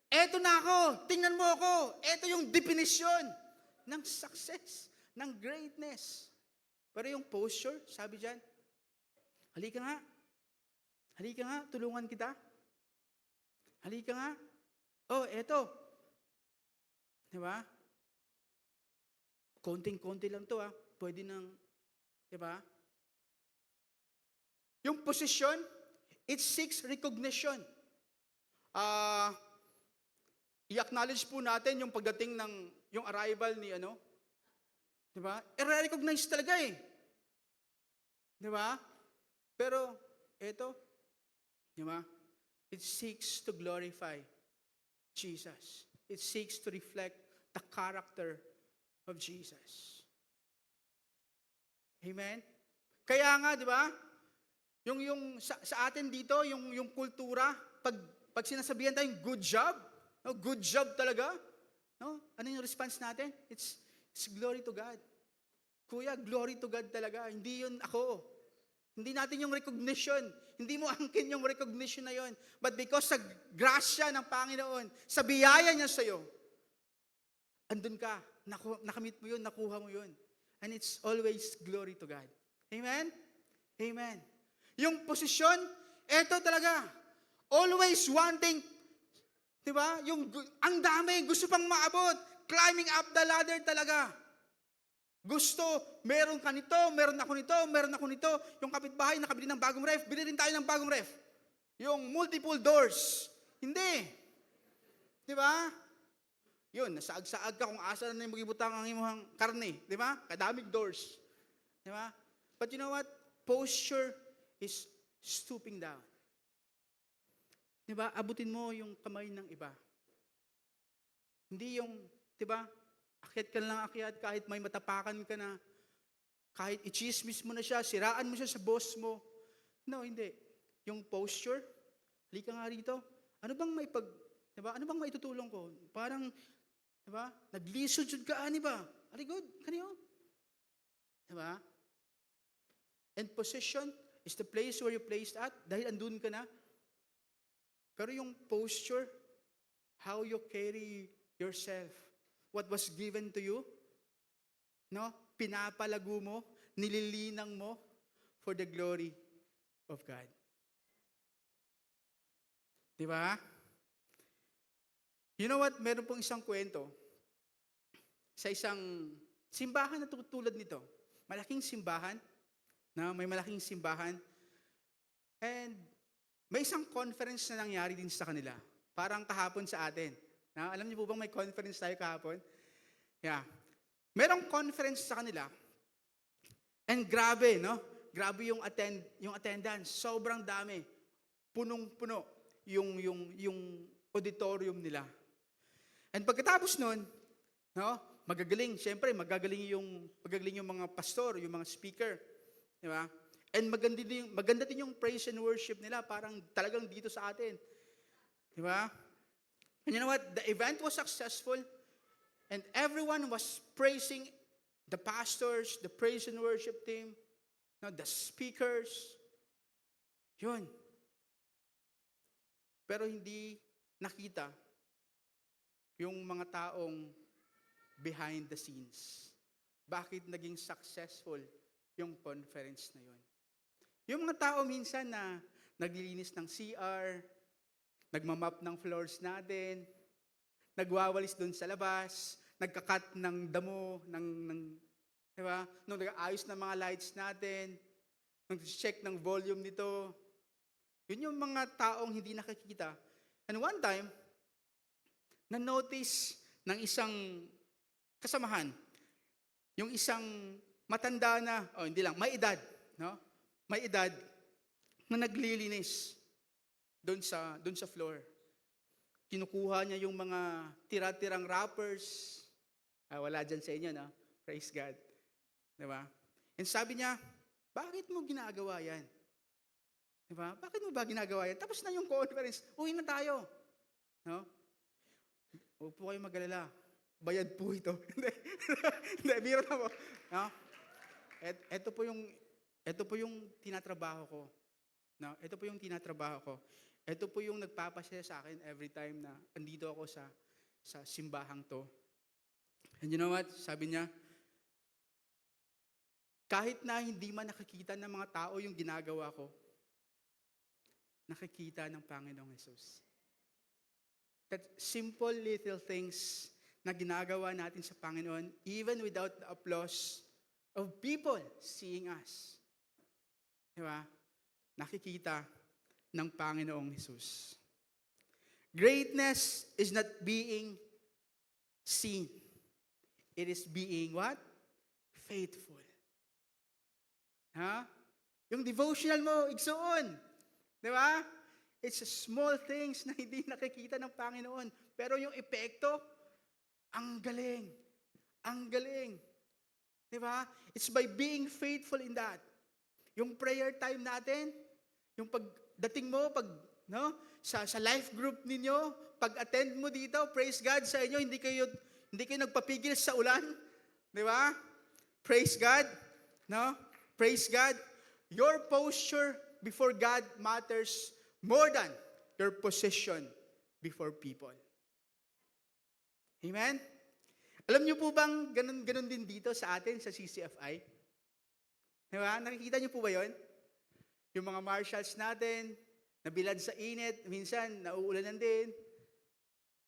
Eto na ako. Tingnan mo ako. Eto yung definition ng success, ng greatness. Pero yung posture, sabi dyan, halika nga, tulungan kita. Halika nga. Oh, eto. Diba? Konting-konti lang to Pwede nang, diba? Yung position, it seeks recognition. I-acknowledge po natin yung pagdating ng, yung arrival ni diba? I-recognize talaga Diba? Pero, eto, diba? It seeks to glorify Jesus. It seeks to reflect the character of Jesus. Amen? Kaya nga, di ba? Yung sa atin dito, yung kultura, pag sinasabihan tayong good job, no? Good job talaga, no? Ano yung response natin? It's glory to God. Kuya, glory to God talaga. Hindi yun ako. Hindi natin yung recognition. Hindi mo angkin yung recognition na yun. But because sa grasya ng Panginoon, sa biyaya niya sa'yo, andun ka. Nakamit mo yun, nakuha mo yun. And it's always glory to God. Amen? Amen. Yung posisyon, eto talaga. Always wanting, di ba? Ang dami, gusto pang maabot. Climbing up the ladder talaga. Gusto, meron ka nito, meron ako nito. Yung kapitbahay nakabili ng bagong ref, bili rin tayo ng bagong ref. Yung multiple doors. Hindi. Di ba? Yun, nasaag-saag ka kung asa na yung magibutang ang imuhang karne. Di ba? Kadaming doors. Di ba? But you know what? Posture is stooping down. Di ba? Abutin mo yung kamay ng iba. Hindi yung, di ba? Akyat ka lang akyat kahit may matapakan ka na. Kahit i-chismis mo na siya, siraan mo siya sa boss mo. No, hindi. Yung posture, halika nga rito. Ano bang diba? Ano bang maitutulong ko? Parang, diba? Naglisod yun ka, ani ba? Ari good, kaniyo. Diba? And position is the place where you placed at, dahil andun ka na. Pero yung posture, how you carry yourself, what was given to you, no? Pinapalago mo, nililinang mo for the glory of God. Di ba? You know what? Meron pong isang kwento sa isang simbahan na tulad nito. Malaking simbahan, may malaking simbahan. And may isang conference na nangyari din sa kanila. Parang kahapon sa atin. Alam niyo po bang may conference tayo kahapon? Yeah. Merong conference sa kanila. And grabe, no? Grabe yung attendance. Sobrang dami. Punong-puno yung auditorium nila. And pagkatapos nun, no? Magagaling yung mga pastor, yung mga speaker. Di ba? And maganda din yung praise and worship nila, parang talagang dito sa atin. Di ba? And you know what? The event was successful and everyone was praising the pastors, the praise and worship team, the speakers. Yun. Pero hindi nakita yung mga taong behind the scenes. Bakit naging successful yung conference na yun? Yung mga tao minsan na naglilinis ng CR, nagmamap ng floors natin, nagwawalis doon sa labas, nagkakat ng damo, di ba? Nag-aayos ng mga lights natin, nag-check ng volume nito. Yun yung mga taong hindi nakikita. And one time, na-notice ng isang kasamahan, yung isang matanda na, may edad, no? May edad na naglilinis doon sa floor. Kinukuha niya yung mga tira-tirang wrappers. Wala dyan sa inyo, no? Praise God. Diba? And sabi niya, bakit mo ginagawa yan? Diba? Bakit mo ba ginagawa yan? Tapos na yung conference, uwi na tayo. No? Huwag po kayo mag-alala. Bayad po ito. Hindi, biro na po. No? Ito po yung tinatrabaho ko. No? Ito po yung tinatrabaho ko. Ito po yung nagpapasaya sa akin every time na andito ako sa simbahang to. And you know what? Sabi niya, kahit na hindi man nakikita ng mga tao yung ginagawa ko, nakikita ng Panginoong Jesus. That simple little things na ginagawa natin sa Panginoon, even without the applause of people seeing us. Diba? Nakikita ng Panginoong Jesus. Greatness is not being seen. It is being what? Faithful. Yung devotional mo, igsoon. Di ba? It's small things na hindi nakikita ng Panginoon. Pero yung epekto, ang galing. Ang galing. Di ba? It's by being faithful in that. Yung prayer time natin, yung pagdating mo, sa life group ninyo, pag-attend mo dito, praise God sa inyo, hindi kayo nagpapigil sa ulan. Di ba? Praise God. No? Praise God. Your posture before God matters more than your position before people. Amen? Alam niyo po bang ganun din dito sa atin, sa CCFI? Diba? Nakikita niyo po ba yun? Yung mga marshals natin, nabilad sa init, minsan nauulanan din.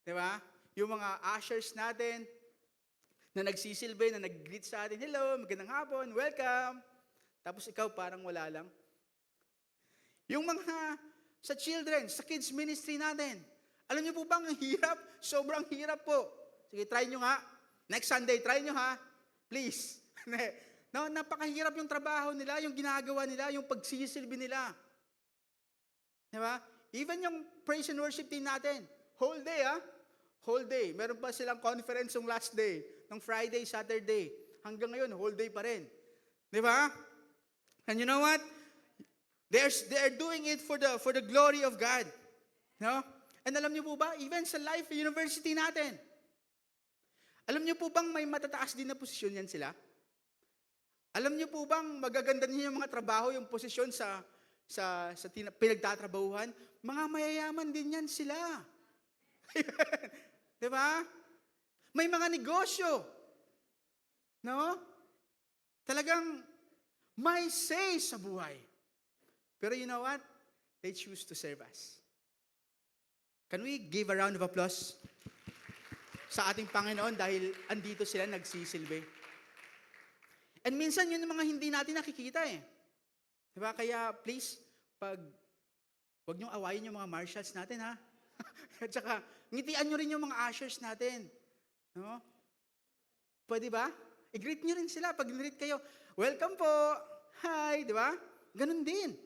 Diba? Yung mga ushers natin, na nagsisilbi, na nag-greet sa atin, hello, magandang hapon, welcome. Tapos ikaw parang wala lang. Yung mga sa children, sa kids ministry natin, alam niyo po bang ang hirap? Sobrang hirap po. Sige, try nyo nga. Next Sunday, try nyo ha. Please. No, napakahirap yung trabaho nila, yung ginagawa nila, yung pagsisilbi nila. Diba? Even yung praise and worship team natin, whole day whole day. Meron pa silang conference yung last day, ng Friday, Saturday. Hanggang ngayon, whole day pa rin. Diba? And you know what? They are doing it for the glory of God. No? And alam niyo po ba, even sa Life University natin, alam niyo po bang may matataas din na posisyon yan sila? Alam niyo po bang magaganda niyo yung mga trabaho, yung posisyon sa pinagtatrabahuhan? Mga mayayaman din yan sila. Diba? May mga negosyo. No? Talagang may say sa buhay. Pero you know what? They choose to serve us. Can we give a round of applause sa ating Panginoon dahil andito sila nagsisilbi. And minsan yun yung mga hindi natin nakikita eh. Diba? Kaya please, wag niyong awayin yung mga marshals natin ha. At saka, ngitian nyo rin yung mga ushers natin. No? Pwede ba? I-greet nyo rin sila. Pag greet kayo, welcome po. Hi. Di ba? Ganun din.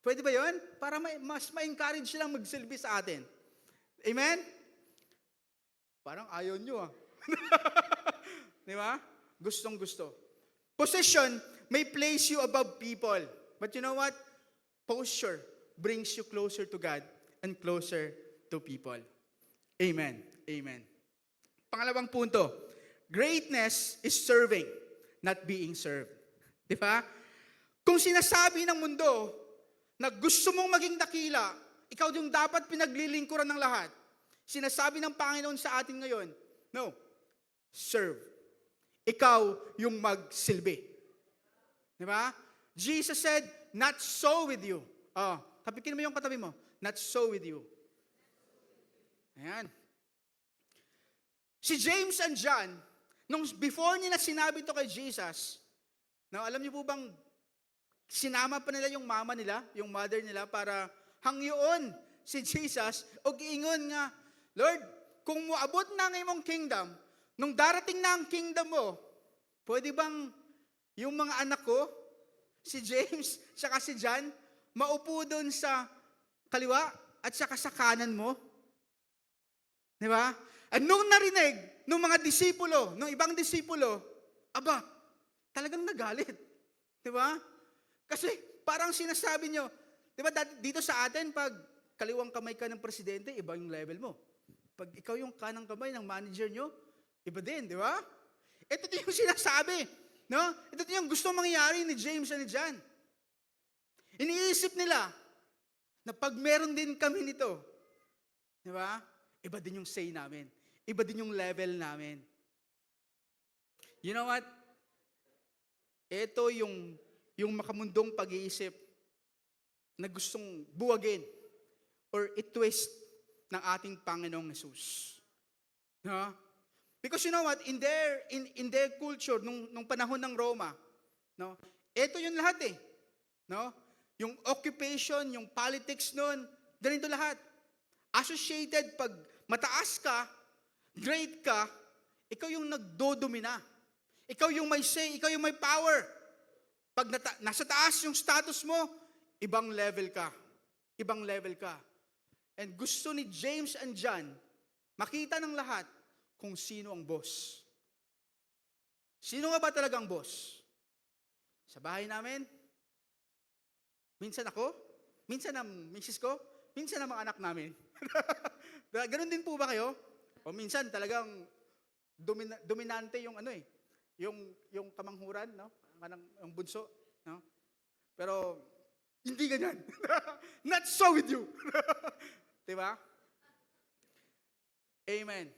Pwede ba yun? Para mas ma-encourage silang magsilbi sa atin. Amen? Parang ayaw nyo ah. Di ba? Gustong gusto. Position may place you above people. But you know what? Posture brings you closer to God and closer to people. Amen. Amen. Pangalawang punto, greatness is serving, not being served. Di ba? Kung sinasabi ng mundo na gusto mong maging dakila, ikaw yung dapat pinaglilingkuran ng lahat. Sinasabi ng Panginoon sa atin ngayon, no, serve. Ikaw yung magsilbi. Di ba? Jesus said, not so with you. Tapikin mo yung katabi mo. Not so with you. Ayan. Si James and John, before nila sinabi to kay Jesus, alam niyo po bang sinama pa nila yung mama nila, yung mother nila, para hangyoon si Jesus o giingon nga, Lord, kung muabot na ang imong kingdom, nung darating na ang kingdom mo, pwede bang yung mga anak ko, si James, saka si John, maupo doon sa kaliwa at saka sa kanan mo? Di ba? At nung narinig ng mga disipulo, ng ibang disipulo, aba, talagang nagalit. Di ba? Kasi parang sinasabi nyo, di ba dito sa atin, pag kaliwang kamay ka ng presidente, iba yung level mo. Pag ikaw yung kanang kamay ng manager nyo, iba din, di ba? Ito yung sinasabi. No? Ito yung gusto mangyari ni James and ni John. Iniisip nila na pag meron din kami nito, di ba? Iba din yung say namin. Iba din yung level namin. You know what? Ito yung makamundong pag-iisip na gustong buwagin or i-twist ng ating Panginoong Jesus. No? Because you know what? In their culture, nung panahon ng Roma, no? Ito yung lahat eh. No? Yung occupation, yung politics noon, ganito lahat. Associated, pag mataas ka, great ka, ikaw yung nagdodomina. Ikaw yung may say, ikaw yung may power. Pag nasa taas yung status mo, ibang level ka. Ibang level ka. And gusto ni James and John, makita ng lahat kung sino ang boss. Sino nga ba talagang boss? Sa bahay namin, minsan ako, minsan ang misis ko, minsan ang mga anak namin. Ganon din po ba kayo? O minsan talagang dominante yung yung kamanghuran, no? Ang bunso, no? Pero hindi ganyan. Not so with you. Diba? Amen.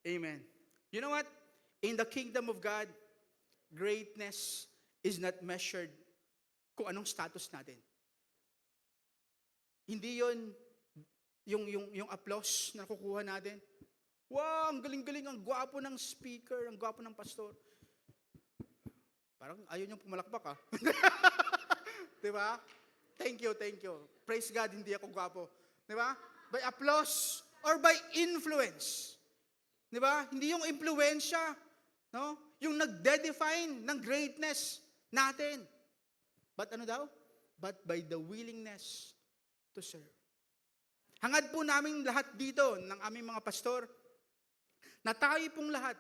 Amen. You know what? In the kingdom of God, greatness is not measured kung anong status natin. Hindi yon yung applause na nakukuha natin. Wow, ang galing-galing, ang gwapo ng speaker, ang gwapo ng pastor. Parang ayaw niyong pumalakpak, ha? Diba? Thank you, thank you. Praise God, hindi ako gwapo. Diba? By applause or by influence. Diba? Hindi yung impluensya, no? Yung nagde-define ng greatness natin. But ano daw? But by the willingness to serve. Hangad po namin lahat dito, ng aming mga pastor, na tayo pong lahat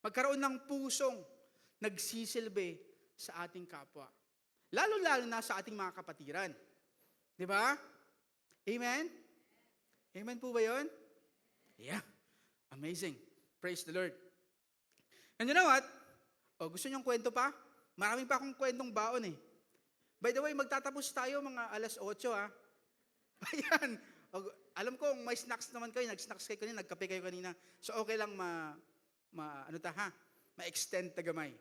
magkaroon ng pusong nagsisilbi sa ating kapwa. Lalo-lalo na sa ating mga kapatiran. Di ba? Amen? Amen po ba yun? Yeah. Amazing. Praise the Lord. And you know what? Gusto niyong kwento pa? Maraming pa akong kwentong baon eh. By the way, magtatapos tayo mga 8:00 ha. Ayan. Alam ko, may snacks naman kayo. Nag-snacks kayo kanina, nagkape kayo kanina. So okay lang ma-extend tagamay.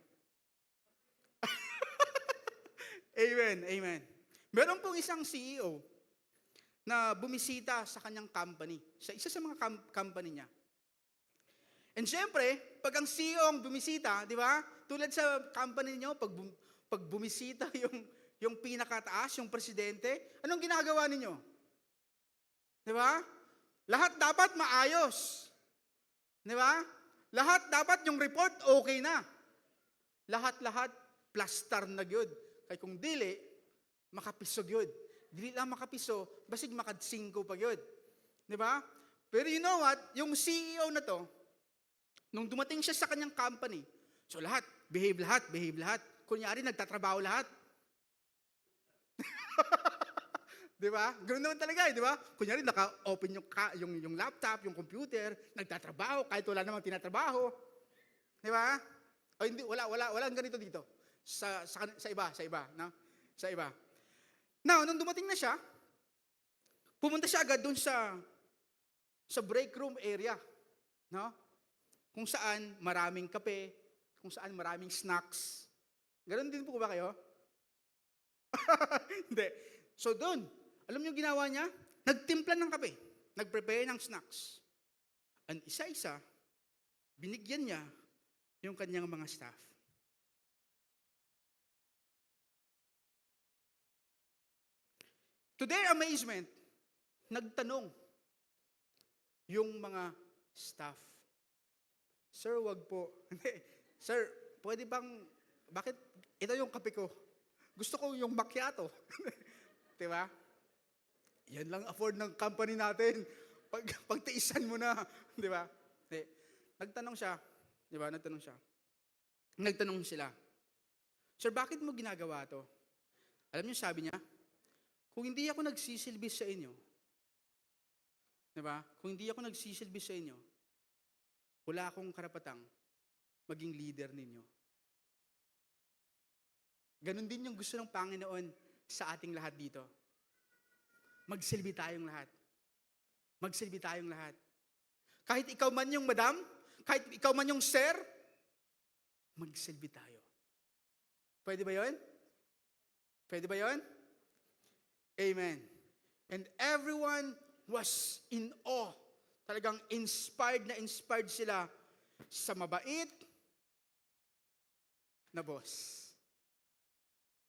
Amen, amen. Meron pong isang CEO na bumisita sa kanyang company, sa isa sa mga company niya. And syempre, pag ang CEO ang bumisita, di ba? Tulad sa company niyo, pag bumisita yung pinakataas, yung presidente, anong ginagawa ninyo? Di ba? Lahat dapat maayos. Di ba? Lahat dapat yung report okay na. Lahat plastar na gyud. Kay kung dili, makapiso gyud. Dili lang makapiso, basig makadsingko pa gyud. Di ba? Pero you know what? Yung CEO na to, nung dumating siya sa kanyang company, so lahat, behave lahat. Kunyari, nagtatrabaho lahat. Di ba? Ganoon naman talaga, di ba? Kunyari, naka-open yung laptop, yung computer, nagtatrabaho, kahit wala namang tinatrabaho. Di ba? O hindi, walang ganito dito. Sa iba, no? Sa iba. Now, nung dumating na siya, pumunta siya agad dun sa break room area, no? Kung saan maraming kape, kung saan maraming snacks. Ganon din po ba kayo? Hindi. So doon, alam niyo ginawa niya? Nagtimpla ng kape, nagprepare ng snacks. And isa-isa, binigyan niya yung kanyang mga staff. To their amazement, nagtanong yung mga staff. Sir, wag po. Sir, pwede bang, bakit ito yung kape ko? Gusto ko yung macchiato. Diba? Yan lang afford ng company natin. Pagtiisan mo na. Diba? Nagtanong siya. Diba? Nagtanong sila. Sir, bakit mo ginagawa to? Alam niyo, sabi niya, kung hindi ako nagsisilbi sa inyo, diba? Kung hindi ako nagsisilbi sa inyo, wala akong karapatang maging leader ninyo. Ganon din yung gusto ng Panginoon sa ating lahat dito. Magsilbi tayong lahat. Magsilbi tayong lahat. Kahit ikaw man yung madam, kahit ikaw man yung sir, magsilbi tayo. Pwede ba yun? Pwede ba yun? Amen. And everyone was in awe. Talagang inspired sila sa mabait na boss.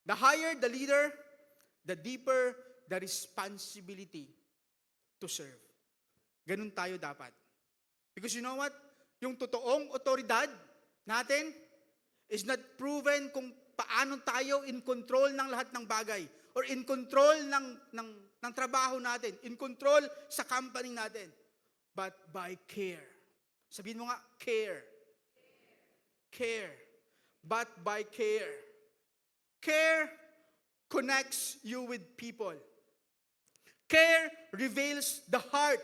The higher the leader, the deeper the responsibility to serve. Ganun tayo dapat. Because you know what? Yung totoong otoridad natin is not proven kung paano tayo in control ng lahat ng bagay or in control ng trabaho natin, in control sa company natin, but by care. Sabihin mo nga, care. Care. But by care. Care connects you with people. Care reveals the heart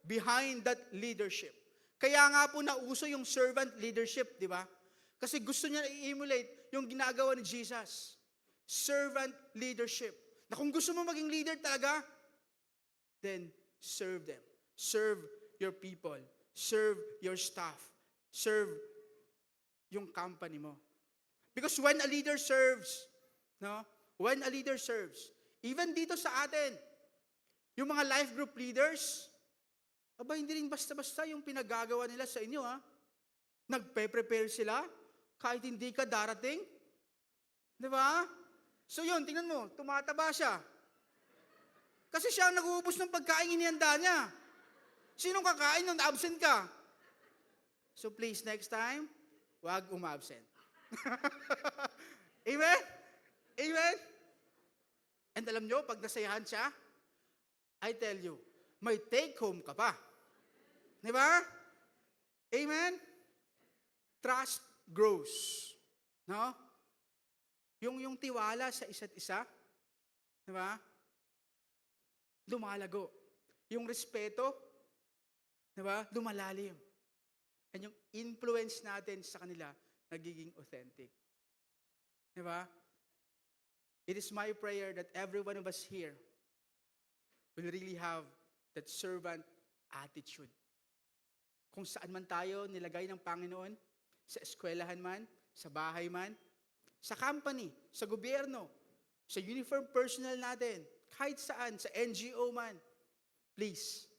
behind that leadership. Kaya nga po nauso yung servant leadership, di ba? Kasi gusto niya i-emulate yung ginagawa ni Jesus. Servant leadership. Na kung gusto mo maging leader talaga, then serve them. Serve your people. Serve your staff. Serve yung company mo. Because when a leader serves, no? When a leader serves, even dito sa atin, yung mga life group leaders, aba, hindi rin basta-basta yung pinagagawa nila sa inyo, ha? Nagpe-prepare sila, kahit hindi ka darating. Di ba? So yun, tingnan mo, tumataba siya. Kasi siya ang nag-uubos ng pagkain inihanda niya. Sinong kakain nung absent ka? So please, next time, wag umabsent. Amen? Amen? And alam nyo, pag nasayahan siya, I tell you, may take home ka pa. Di ba? Amen? Trust grows. No? Yung tiwala sa isa't isa, di ba? Lumalago. Yung respeto, di ba? Lumalalim. And yung influence natin sa kanila, nagiging authentic. Di ba? It is my prayer that every one of us here will really have that servant attitude. Kung saan man tayo nilagay ng Panginoon, sa eskwelahan man, sa bahay man, sa company, sa gobyerno, sa uniform personnel natin, kahit saan, sa NGO man, please,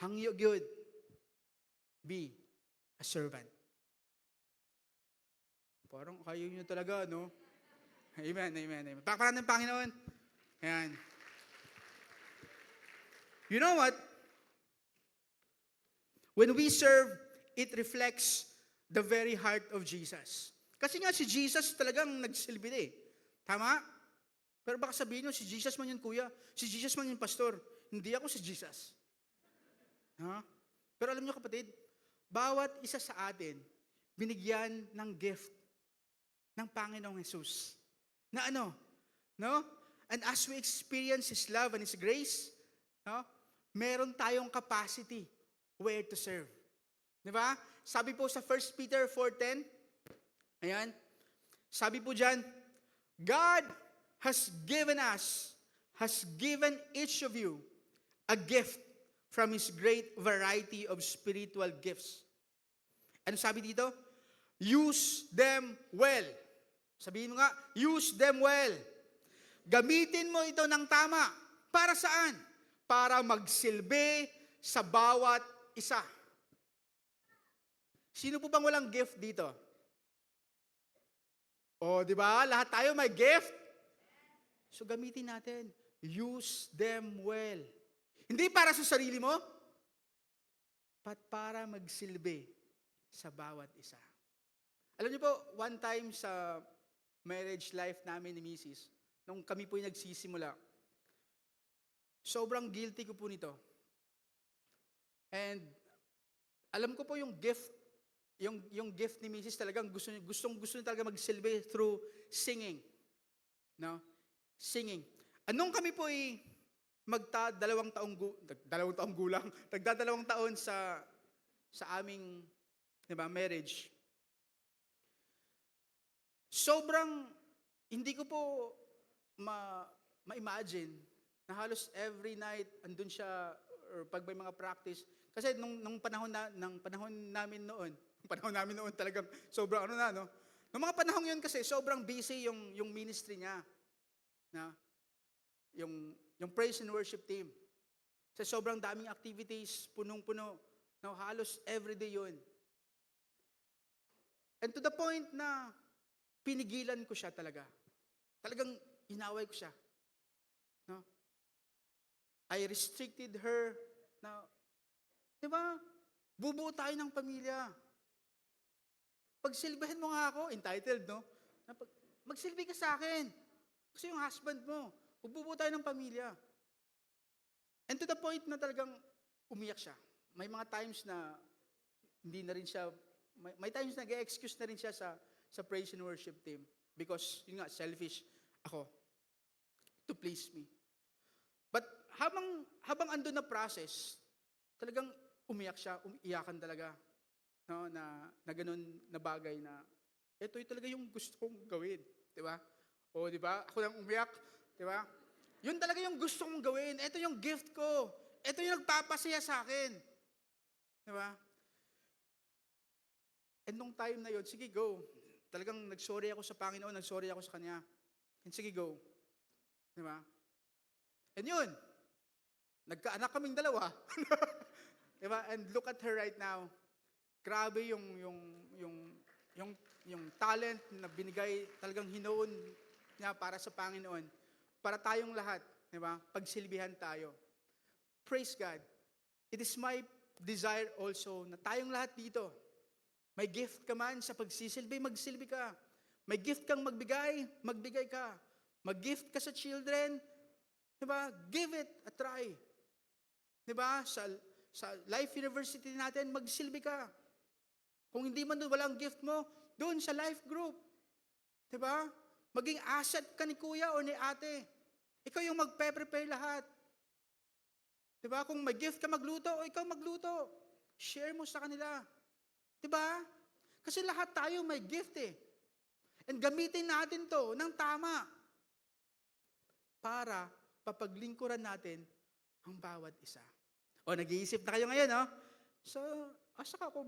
hangyo gyud, be a servant. Parang kayo nyo talaga, no? Amen, amen, amen. Pakparan ng Panginoon. Ayan. You know what? When we serve, it reflects the very heart of Jesus. Kasi nga si Jesus talagang nagsilbi eh. Tama? Pero baka sabihin nyo, si Jesus man yun kuya, si Jesus man yun pastor. Hindi ako si Jesus. Ha? Pero alam nyo kapatid, bawat isa sa atin, binigyan ng gift ng Panginoong Jesus. Na ano? No? And as we experience His love and His grace, no? Meron tayong capacity where to serve. Di ba? Sabi po sa 1 Peter 4:10, ayan, sabi po dyan, God has given each of you a gift from His great variety of spiritual gifts. Ano sabi dito? Use them well. Sabihin mo nga, use them well. Gamitin mo ito ng tama. Para saan? Para magsilbi sa bawat isa. Sino po bang walang gift dito? O, di ba? Lahat tayo may gift. So gamitin natin. Use them well. Hindi para sa sarili mo, but para magsilbi sa bawat isa. Alam niyo po, one time sa marriage life namin ni Mrs., nung kami po yung nagsisimula, sobrang guilty ko po nito. And alam ko po yung gift, yung gift ni Mrs. talagang gusto niya talaga magsilbi through singing. No? Singing. Anong kami po dalawang taon sa aming, di ba, marriage. Sobrang hindi ko po ma-imagine na halos every night andun siya or pag may mga practice. Kasi nung panahon namin noon talagang sobrang no? Nung mga panahon yun kasi sobrang busy yung ministry niya. Na yung praise and worship team. Kasi sobrang daming activities, punong-puno. No, halos everyday yun. And to the point na pinigilan ko siya talaga. Talagang inaway ko siya. No? I restricted her na, di ba, bubuo tayo ng pamilya. Pagsilbihan mo nga ako, entitled, no? Magsilbi ka sa akin. Kasi yung husband mo, bubuo tayo ng pamilya. And to the point na talagang umiyak siya. May mga times na hindi na rin siya, may times na nag-excuse na rin siya sa praise and worship team. Because, yun nga, selfish ako. To please me. But habang andun na process, talagang umiyak siya, umiyakan talaga. No, na ganun na bagay na, ito talaga yung gusto kong gawin. Di ba? O, di ba? Ako lang umiyak. Di ba? Yun talaga yung gusto kong gawin. Ito yung gift ko. Ito yung nagpapasaya sa akin. Di ba? And nung time na yun, sige, go. Talagang nagsorry ako sa Panginoon, nagsorry ako sa Kanya. And sige, go. Di ba? And yun, nagkaanak kaming dalawa. Di ba? And look at her right now. Grabe yung talent na binigay, talagang hinoon niya para sa Panginoon. Para tayong lahat, di ba? Pagsilbihan tayo. Praise God. It is my desire also na tayong lahat dito, may gift ka man sa pagsisilbi, magsilbi ka. May gift kang magbigay, magbigay ka. Mag-gift ka sa children, di ba? Give it a try. Di ba? Sa Life University natin, magsilbi ka. Kung hindi man doon, walang gift mo, doon sa life group. Di ba? Maging asset ka ni kuya o ni ate. Ikaw yung magpe-prepare lahat. Di ba? Kung may gift ka magluto, o ikaw magluto. Share mo sa kanila. Di ba? Kasi lahat tayo may gift eh. And gamitin natin to ng tama para papaglingkuran natin ang bawat isa. O, nag-iisip na kayo ngayon, no? So, asa ka ako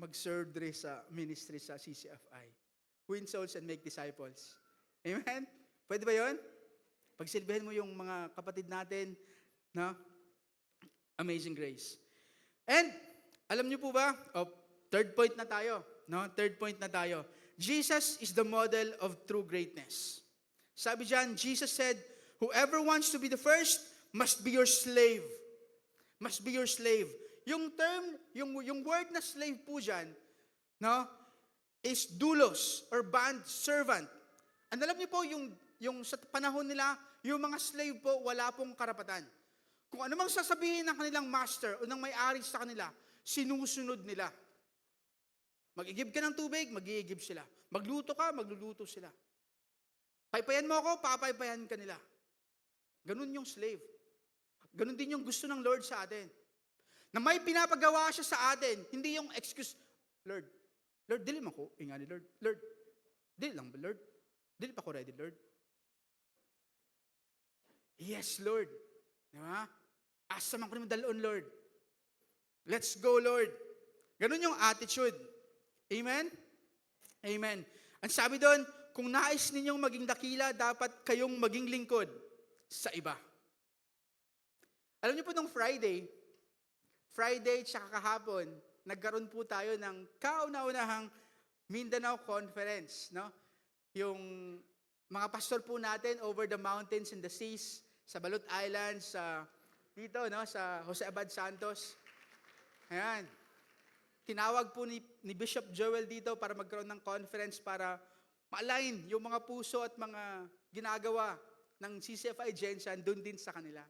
mag-serve sa ministry sa CCFI? Win souls and make disciples. Amen? Pwede ba yun? Pagsilbihan mo yung mga kapatid natin, no? Amazing grace. And, alam niyo po ba, Third point na tayo. No? Third point na tayo. Jesus is the model of true greatness. Sabi diyan, Jesus said, whoever wants to be the first must be your slave. Must be your slave. Yung term, yung word na slave po diyan, no, is doulos or bond servant. And alam niyo po, yung sa panahon nila, yung mga slave po, wala pong karapatan. Kung ano mang sasabihin ng kanilang master o ng may-ari sa kanila, sinusunod nila. Mag-igib ka ng tubig, mag-iigib sila. Magluto ka, magluluto sila. Paypayan mo ako, papaypayan ka nila. Ganun yung slave. Ganun din yung gusto ng Lord sa atin. Na may pinapagawa siya sa atin, hindi yung excuse, Lord, dilim ako. Nga ni Lord, dili lang ba, Lord? Dili pa ako ready, Lord? Yes, Lord. Diba? Asa man ko naman dalon, Lord. Let's go, Lord. Ganun yung attitude. Amen? Amen. Ang sabi doon, kung nais ninyong maging dakila, dapat kayong maging lingkod sa iba. Alam niyo po nung Friday tsaka kahapon, nagkaroon po tayo ng kauna-unahang Mindanao Conference. No? Yung mga pastor po natin over the mountains and the seas, sa Balut Islands, dito, no, sa Jose Abad Santos. Ayan. Tinawag po ni Bishop Joel dito para magkaroon ng conference para ma-align yung mga puso at mga ginagawa ng CCFI Gensan doon din sa kanila.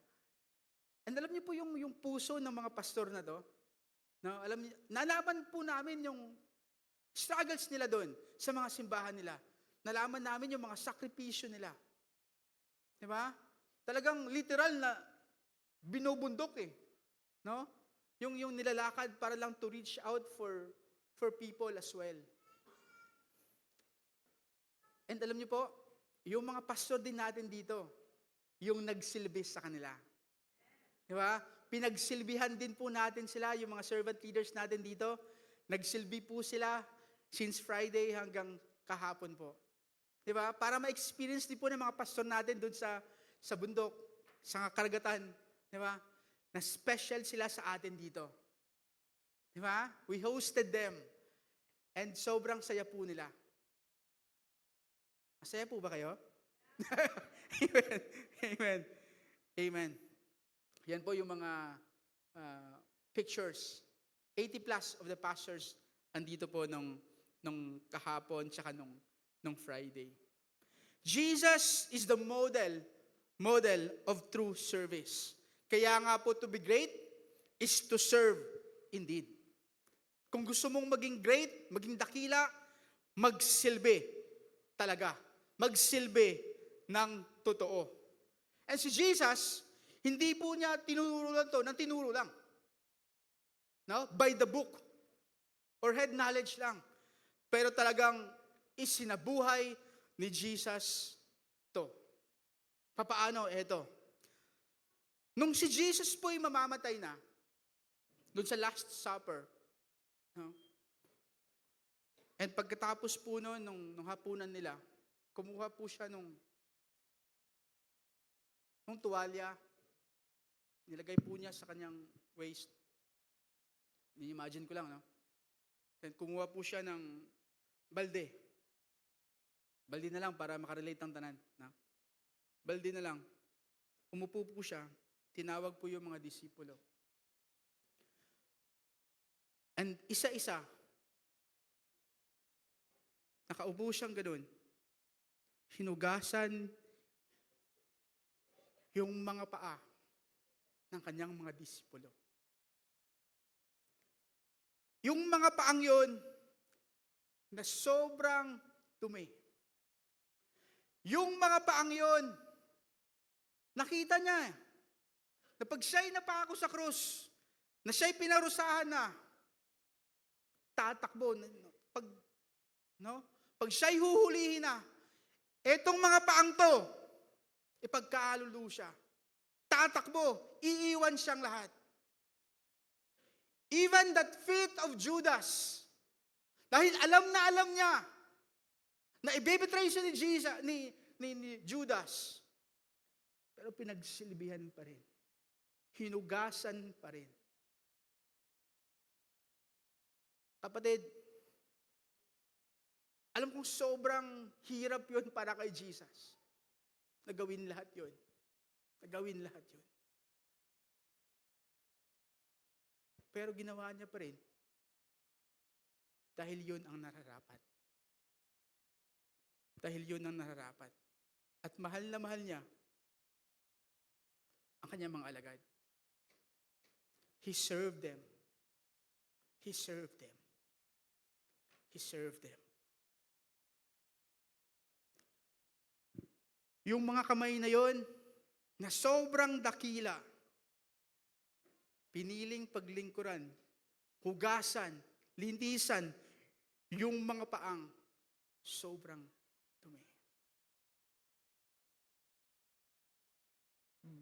And alam niyo po yung puso ng mga pastor na to, no, alam niyo, nalaman po namin yung struggles nila doon sa mga simbahan nila. Nalaman namin yung mga sakripisyo nila. Di ba? Talagang literal na binubundok eh. No? Yung nilalakad para lang to reach out for people as well. And alam niyo po, yung mga pastor din natin dito, yung nagsilbi sa kanila. Di ba? Pinagsilbihan din po natin sila, yung mga servant leaders natin dito. Nagsilbi po sila since Friday hanggang kahapon po. Di ba? Para ma-experience din po ng mga pastor natin doon sa bundok, sa karagatan. Di ba? Na special sila sa atin dito. Di ba? We hosted them. And sobrang saya po nila. Masaya po ba kayo? Amen. Amen. Amen. Yan po yung mga pictures. 80 plus of the pastors andito po nung kahapon tsaka nung Friday. Jesus is the model of true service. Kaya nga po to be great is to serve indeed. Kung gusto mong maging great, maging dakila, magsilbi talaga. Magsilbi ng totoo. And si Jesus, hindi po niya tinuro lang to, nang tinuro lang. No? By the book. Or head knowledge lang. Pero talagang isinabuhay ni Jesus to. Papaano? Eto. Nung si Jesus po ay mamamatay na, doon sa Last Supper, no? And pagkatapos po noon, nung hapunan nila, kumuha po siya nung tuwalya, nilagay po niya sa kanyang waist. Ni-imagine ko lang, no? Then kumuha po siya ng balde. Balde na lang para makarelate ang tanan. No? Balde na lang. Umupo po siya. Tinawag po yung mga disipulo. And isa-isa, nakaupo siyang ganun. Hinugasan yung mga paa ng kanyang mga disipulo. Yung mga paang yun, na sobrang dumi. Yung mga paang yun, nakita niya, na pag siya'y napako sa krus, na siya'y pinarusahan na, tatakbo. Pag siya'y huhulihin na, etong mga paang to, ipagkaalulu siya. Tatakbo, iiwan siyang lahat. Even that feet of Judas, dahil alam niya, na ibebetray siya ni Jesus, ni Judas, pero pinagsilbihan pa rin. Hinugasan pa rin. Kapatid, alam kong sobrang hirap yun para kay Jesus. Nagawin lahat yun. Nagawin lahat yun. Pero ginawa niya pa rin dahil yun ang nararapat. Dahil yun ang nararapat. At mahal na mahal niya ang kanyang mga alagad. He served them. He served them. He served them. Yung mga kamay na yon na sobrang dakila, piniling paglingkuran, hugasan, lintisan, yung mga paang sobrang dumi.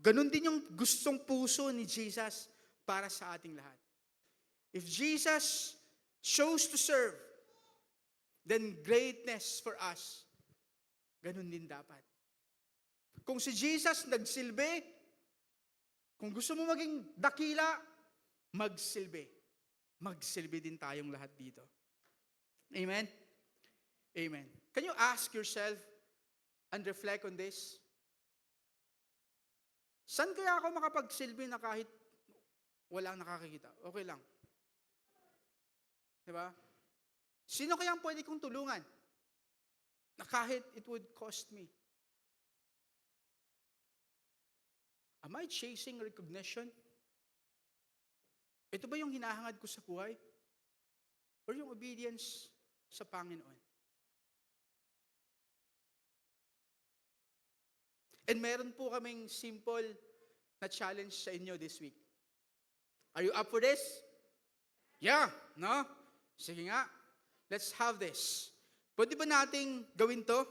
Ganon din yung gustong puso ni Jesus para sa ating lahat. If Jesus chose to serve, then greatness for us, ganon din dapat. Kung si Jesus nagsilbi, kung gusto mo maging dakila, magsilbi. Magsilbi din tayong lahat dito. Amen? Amen. Can you ask yourself and reflect on this? Saan kaya ako makapagsilbi na kahit walang nakakikita? Okay lang. Diba? Sino kaya ang pwede kong tulungan na kahit it would cost me? Am I chasing recognition? Ito ba yung hinahangad ko sa buhay? Or yung obedience sa Panginoon? And meron po kaming simple na challenge sa inyo this week. Are you up for this? Yeah, no? Sige nga. Let's have this. Pwede ba nating gawin to?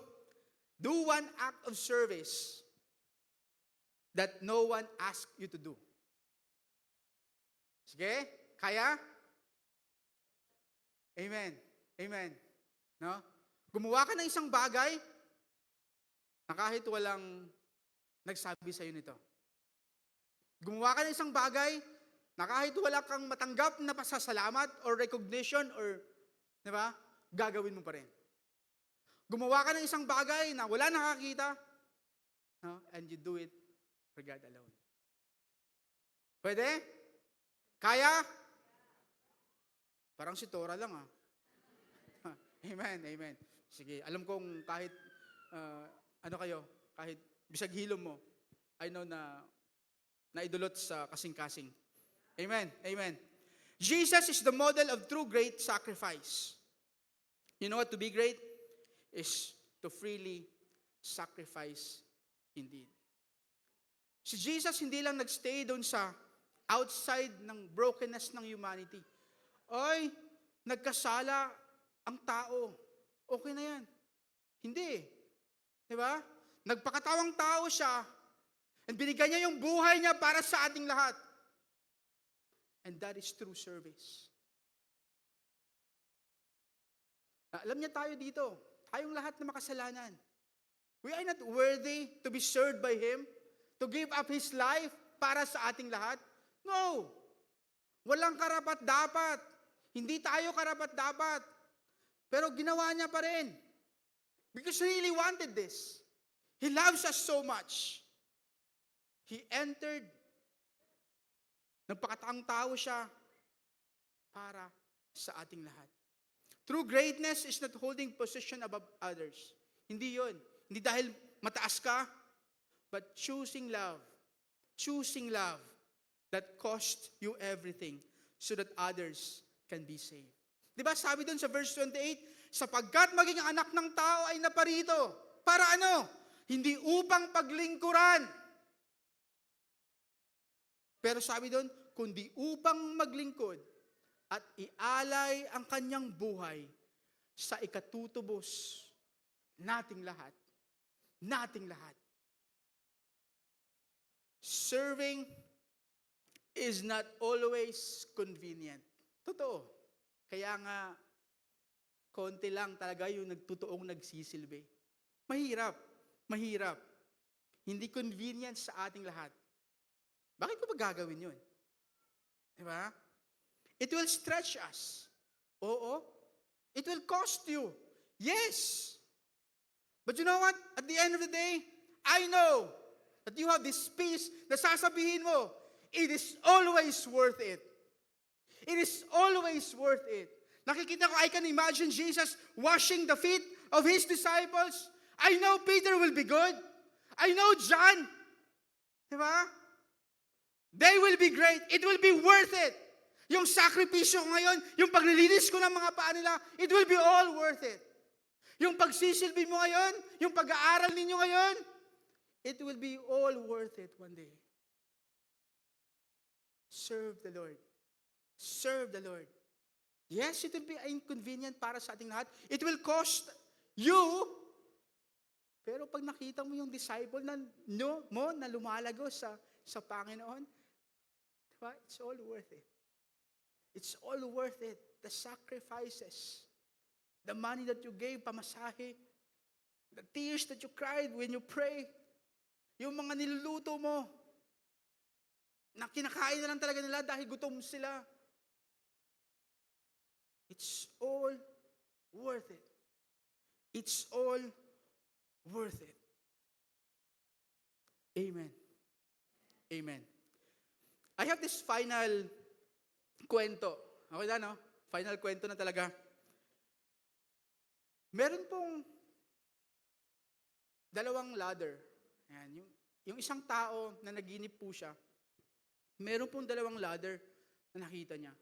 Do one act of service that no one asked you to do. Sige? Kaya? Amen. Amen. No? Gumawa ka ng isang bagay na kahit walang nagsabi sa'yo nito. Gumawa ka ng isang bagay na kahit wala kang matanggap na pasasalamat or recognition or, di ba, gagawin mo pa rin. Gumawa ka ng isang bagay na wala nakakita, no? And you do it for God alone. Pwede? Kaya? Parang si Tora lang Amen, amen. Sige, alam kong kahit, ano kayo, kahit bisag hilom mo, I know na naidulot sa kasing-kasing. Amen, amen. Jesus is the model of true great sacrifice. You know what to be great? Is to freely sacrifice indeed. Si Jesus hindi lang nagstay doon sa outside ng brokenness ng humanity. Oy, nagkasala ang tao. Okay na yan. Hindi. Di ba? Nagpakatawang tao siya and binigyan niya yung buhay niya para sa ating lahat. And that is true service. Alam niya tayo dito, tayong lahat na makasalanan. We are not worthy to be served by Him, to give up His life para sa ating lahat. No! Walang karapat-dapat. Hindi tayo karapat-dapat. Pero ginawa niya pa rin. Because He really wanted this. He loves us so much. He entered. Nagpakataang tao siya para sa ating lahat. True greatness is not holding position above others. Hindi yun. Hindi dahil mataas ka, but choosing love. Choosing love that cost you everything so that others can be saved. Diba sabi doon sa verse 28, sapagkat maging anak ng tao ay naparito. Para ano? Hindi upang paglingkuran. Pero sabi doon, kundi upang maglingkod at ialay ang kanyang buhay sa ikatutubos nating lahat. Nating lahat. Serving is not always convenient. Totoo. Kaya nga, konti lang talaga yung nagtutuong nagsisilbi. Mahirap. Mahirap. Hindi convenient sa ating lahat. Bakit ko ba gagawin yun? Diba? It will stretch us. Oo. It will cost you. Yes. But you know what? At the end of the day, I know that you have this peace na sasabihin mo, it is always worth it. It is always worth it. Nakikita ko, I can imagine Jesus washing the feet of His disciples. I know Peter will be good. I know John. Diba? They will be great. It will be worth it. Yung sakripisyo ko ngayon, yung paglilinis ko ng mga paa nila, it will be all worth it. Yung pagsisilbi mo ngayon, yung pag-aaral ninyo ngayon, it will be all worth it one day. Serve the Lord. Serve the Lord. Yes, it will be inconvenient para sa ating lahat. It will cost you. Pero pag nakita mo yung disciple na lumalago sa Panginoon, diba? It's all worth it. It's all worth it. The sacrifices, the money that you gave, pamasahe, the tears that you cried when you pray, yung mga niluluto mo, na kinakain na lang talaga nila dahil gutom sila. It's all worth it. It's all worth it. Amen. Amen. I have this final kwento. Okay na, no? Final kwento na talaga. Meron pong dalawang ladder. Ayan, yung isang tao na naginip po siya, meron pong dalawang ladder na nakita niya.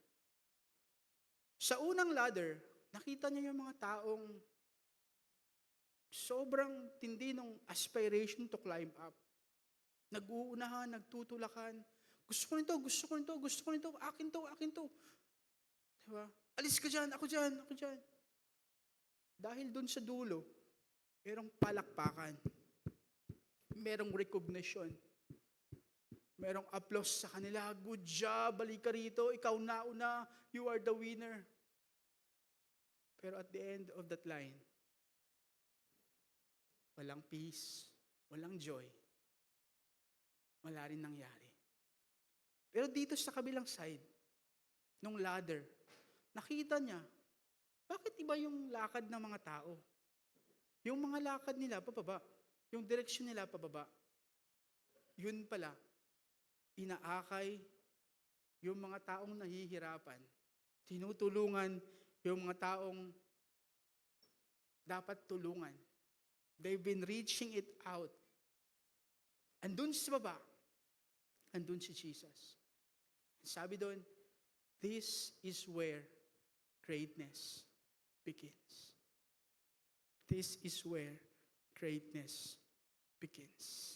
Sa unang ladder, nakita niya yung mga taong sobrang tindi ng aspiration to climb up. Nag-uunahan, nagtutulakan. Gusto ko nito, gusto ko nito, gusto ko nito, akin to, akin to. Diba? Alis ka dyan, ako dyan, ako dyan. Dahil dun sa dulo, merong palakpakan. Merong recognition. Merong applause sa kanila. Good job, balik ka rito, ikaw nauna, you are the winner. Pero at the end of that line, walang peace, walang joy, wala rin nangyari. Pero dito sa kabilang side, nung ladder, nakita niya, bakit iba yung lakad ng mga tao? Yung mga lakad nila, pababa. Yung direksyon nila, pababa. Yun pala, inaakay yung mga taong nahihirapan. Tinutulungan yung mga taong dapat tulungan. They've been reaching it out. Andun sa baba, andun si Jesus. Sabi doon, this is where greatness begins. This is where greatness begins.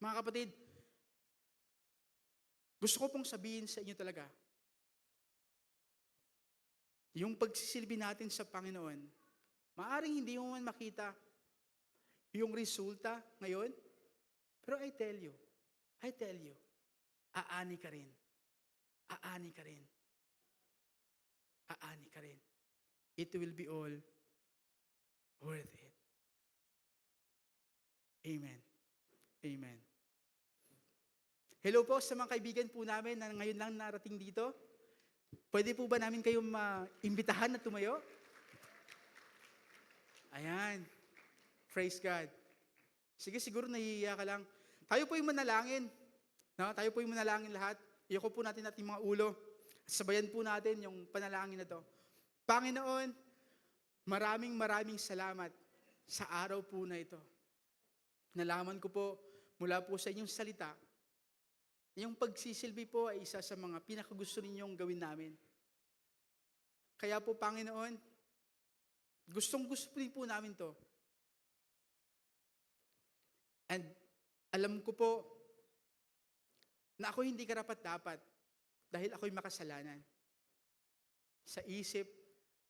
Mga kapatid, gusto ko pong sabihin sa inyo talaga, yung pagsisilbi natin sa Panginoon, maaring hindi mo man makita yung resulta ngayon, pero I tell you, aani ka rin. Aani ka rin. Aani ka rin. It will be all worth it. Amen. Amen. Hello po sa mga kaibigan po namin na ngayon lang narating dito. Pwede po ba namin kayong imbitahan na tumayo? Ayan. Praise God. Sige, siguro nahihiya ka lang. Tayo po yung manalangin. No? Tayo po yung manalangin lahat. Iyoko po natin ating mga ulo. Sabayan po natin yung panalangin na to. Panginoon, maraming salamat sa araw po na ito. Nalaman ko po mula po sa inyong salita, yung pagsisilbi po ay isa sa mga pinakagusto ninyong gawin namin. Kaya po, Panginoon, gustong-gusto din po namin to. And alam ko po na ako hindi karapat-dapat dahil ako'y makasalanan sa isip,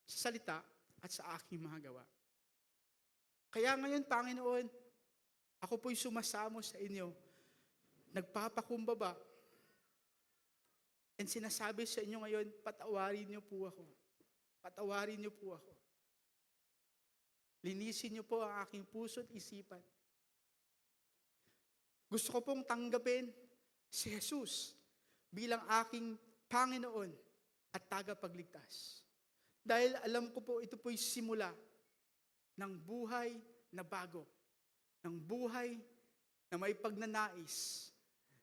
sa salita, at sa aking mga gawa. Kaya ngayon, Panginoon, ako po'y sumasamo sa inyo, nagpapakumbaba, and sinasabi sa inyo ngayon, patawarin niyo po ako. Patawarin niyo po ako. Linisin niyo po ang aking puso at isipan. Gusto ko pong tanggapin si Jesus bilang aking Panginoon at tagapagligtas. Dahil alam ko po, ito po'y simula ng buhay na bago, ng buhay na may pagnanais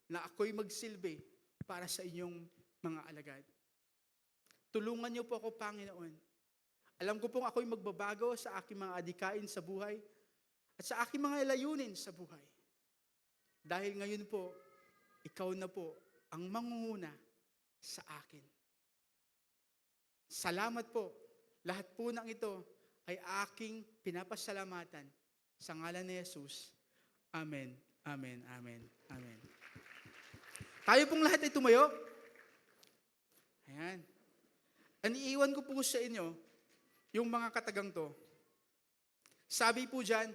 na ako'y magsilbi para sa inyong mga alagad. Tulungan niyo po ako, Panginoon. Alam ko pong ako'y magbabago sa aking mga adikain sa buhay at sa aking mga layunin sa buhay. Dahil ngayon po, ikaw na po ang mangunguna sa akin. Salamat po. Lahat po ng ito ay aking pinapasalamatan sa ngalan ni Jesus. Amen, amen, amen, amen. Tayo pong lahat ay tumayo. Ayan. Aniiwan ko po sa inyo yung mga katagang to. Sabi po dyan,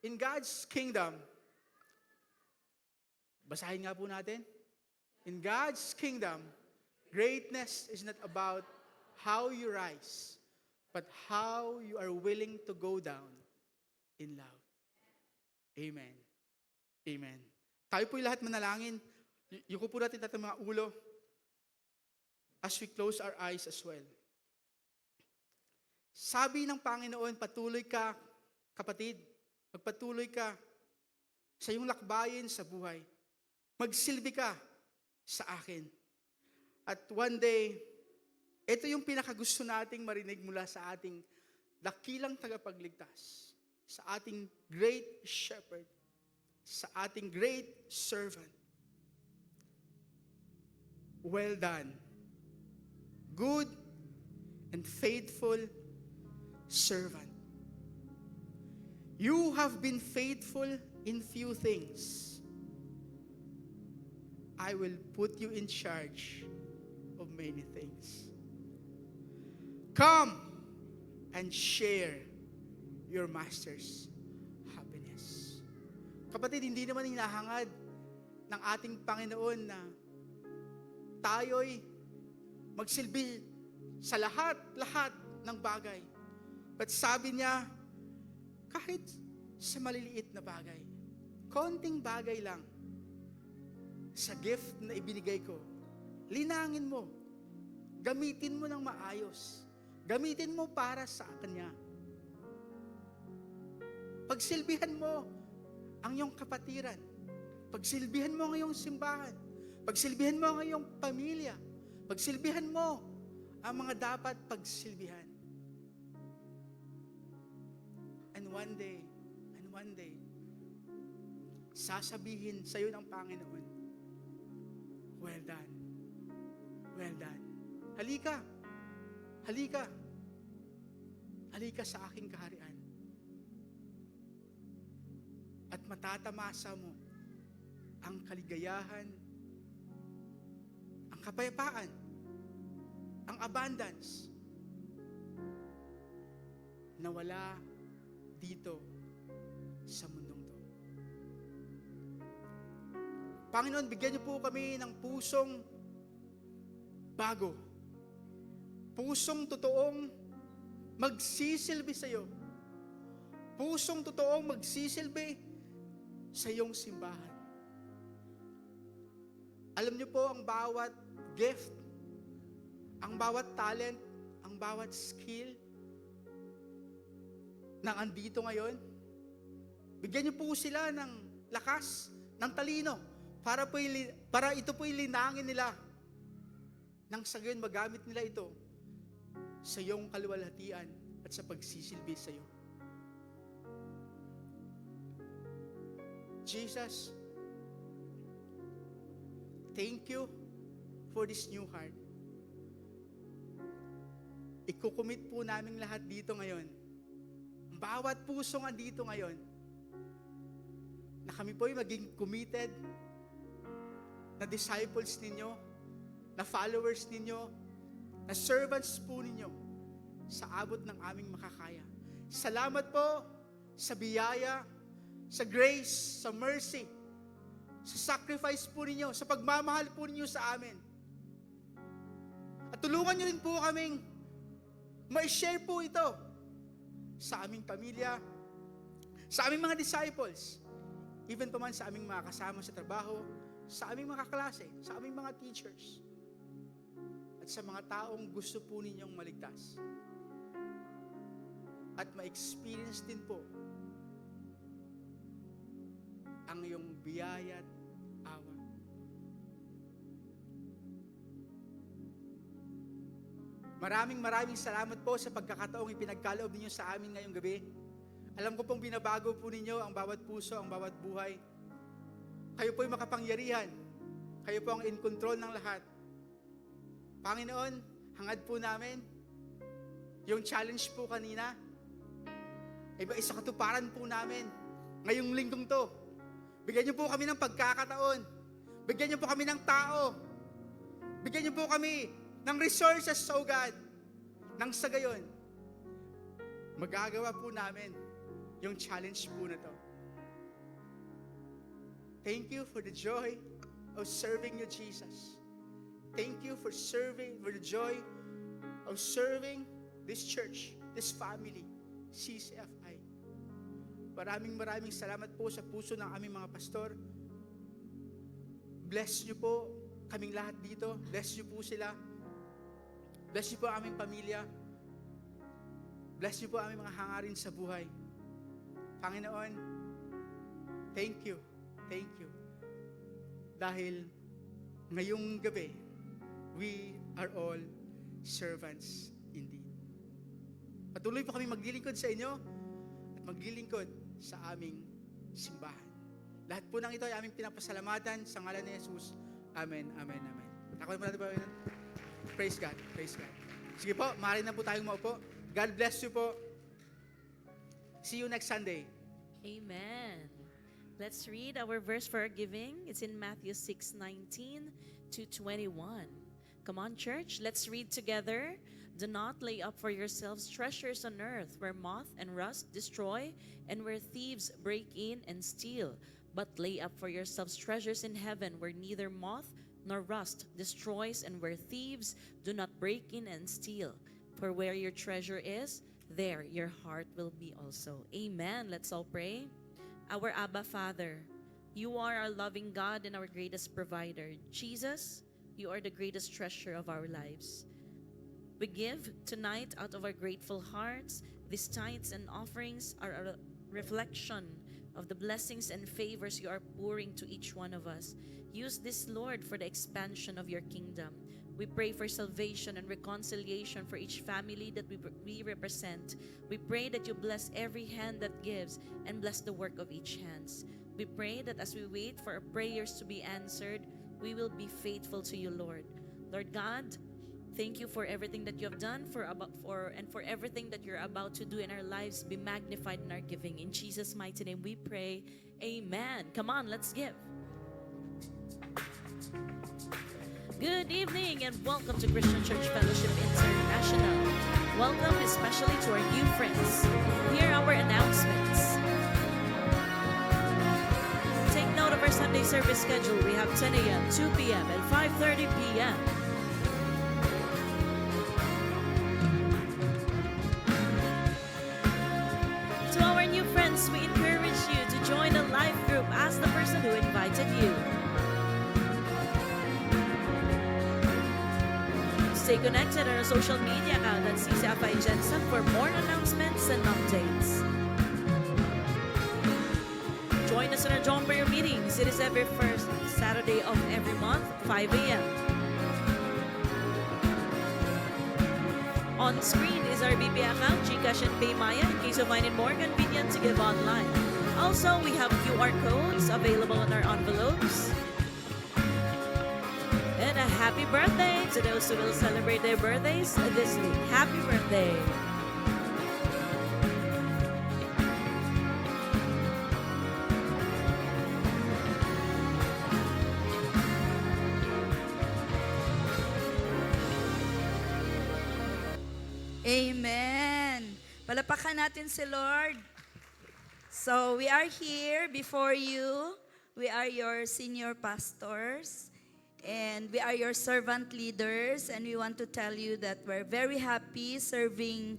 in God's kingdom, basahin nga po natin. In God's kingdom, greatness is not about how you rise, but how you are willing to go down in love. Amen. Amen. Tayo po'y lahat manalangin. Yuko po natin tayo mga ulo as we close our eyes as well. Sabi ng Panginoon, patuloy ka, kapatid. Magpatuloy ka sa iyong lakbayin sa buhay. Magsilbi ka sa akin. At one day, ito yung pinakagusto nating marinig mula sa ating dakilang tagapagligtas, sa ating great shepherd, sa ating great servant. Well done, good and faithful servant. You have been faithful in few things. I will put you in charge of many things. Come and share your master's happiness. Kapatid, hindi naman hinahangad ng ating Panginoon na tayo'y magsilbi sa lahat ng bagay. But sabi niya, kahit sa maliliit na bagay, konting bagay lang, sa gift na ibinigay ko, linangin mo, gamitin mo ng maayos, gamitin mo para sa Kanya. Pagsilbihan mo ang iyong kapatiran, pagsilbihan mo ang iyong simbahan, pagsilbihan mo ang iyong pamilya, pagsilbihan mo ang mga dapat pagsilbihan. And one day, sasabihin sa iyo ng Panginoon, well done, well done. Halika, halika, halika sa aking kaharian. At matatamasa mo ang kaligayahan, ang kapayapaan, ang abundance na wala dito sa mundong to. Panginoon, bigyan niyo po kami ng pusong bago. Pusong totoong magsisilbi sa iyo. Pusong totoong magsisilbi sa iyong simbahan. Alam niyo po ang bawat gift, ang bawat talent, ang bawat skill na andito ngayon. Bigyan niyo po sila ng lakas, ng talino, para ito po'y linangin nila. Nang sa gayon magamit nila ito sa iyong kaluwalhatian at sa pagsisilbi sa iyo. Jesus, thank you for this new heart. Ikukumit po namin lahat dito ngayon. Bawat pusong andito ngayon, na kami po'y maging committed na disciples ninyo, na followers ninyo, na servants po ninyo sa abot ng aming makakaya. Salamat po sa biyaya, sa grace, sa mercy, sa sacrifice po ninyo, sa pagmamahal po ninyo sa amin. At tulungan niyo rin po kaming ma-share po ito sa aming pamilya, sa aming mga disciples, even pa man sa aming mga kasama sa trabaho, sa aming mga kaklase, sa aming mga teachers, at at sa mga taong gusto po ninyong maligtas. At ma-experience din po ang iyong biyaya at awa. Maraming salamat po sa pagkakataong ipinagkaloob ninyo sa amin ngayong gabi. Alam ko pong binabago po ninyo ang bawat puso, ang bawat buhay. Kayo po'y makapangyarihan. Kayo po ang in control ng lahat. Panginoon, hangad po namin yung challenge po kanina. Isa katuparan po namin ngayong linggong to. Bigyan niyo po kami ng pagkakataon. Bigyan niyo po kami ng tao. Bigyan niyo po kami ng resources, oh God. Nang sa gayon, magagawa po namin yung challenge po na to. Thank you for the joy of serving you, Jesus. Thank you for the joy of serving this church, this family, CCFI. Maraming salamat po sa puso ng aming mga pastor. Bless niyo po kaming lahat dito. Bless niyo po sila. Bless niyo po ang aming pamilya. Bless niyo po ang aming mga hangarin sa buhay. Panginoon, thank you. Thank you. Dahil ngayong gabi, we are all servants indeed. Patuloy po kami maglilingkod sa inyo at maglilingkod sa aming simbahan. Lahat po ng ito ay aming pinapasalamatan sa ngalan ni Jesus. Amen, amen, amen. Nakuha mo natin ba? Praise God, praise God. Sige po, maaari na po tayong maupo. God bless you po. See you next Sunday. Amen. Let's read our verse for our giving. It's in Matthew 6:19 to 21. Come on, church, let's read together. Do not lay up for yourselves treasures on earth where moth and rust destroy and where thieves break in and steal. But lay up for yourselves treasures in heaven where neither moth nor rust destroys and where thieves do not break in and steal. For where your treasure is, there your heart will be also. Amen. Let's all pray. Our Abba Father, you are our loving God and our greatest provider. Jesus, you are the greatest treasure of our lives. We give tonight out of our grateful hearts. These tithes and offerings are a reflection of the blessings and favors you are pouring to each one of us. Use this, Lord, for the expansion of your kingdom. We pray for salvation and reconciliation for each family that we represent. We pray that you bless every hand that gives and bless the work of each hands. We pray that as we wait for our prayers to be answered, we will be faithful to you, Lord. Lord God, thank you for everything that you have done for everything that you're about to do in our lives. Be magnified in our giving. In Jesus' mighty name we pray. Amen. Come on, let's give. Good evening and welcome to Christian Church Fellowship International. Welcome especially to our new friends. Here are our announcements. Take note of our Sunday service schedule. We have 10 a.m., 2 p.m., and 5:30 p.m. To our new friends, we encourage you to join the life group. Ask the person who invited you. Stay connected on our social media account at CCFI Jensen for more announcements and updates. Join us in our John Prayer meetings. It is every first Saturday of every month, 5 a.m. On screen is our BP account, GCash and PayMaya, in case you find it more convenient to give online. Also, we have QR codes available on our envelopes. And a happy birthday to those who will celebrate their birthdays this week. Happy birthday! Amen. Palapakan natin si Lord. So we are here before you. We are your senior pastors. And we are your servant leaders, and we want to tell you that we're very happy serving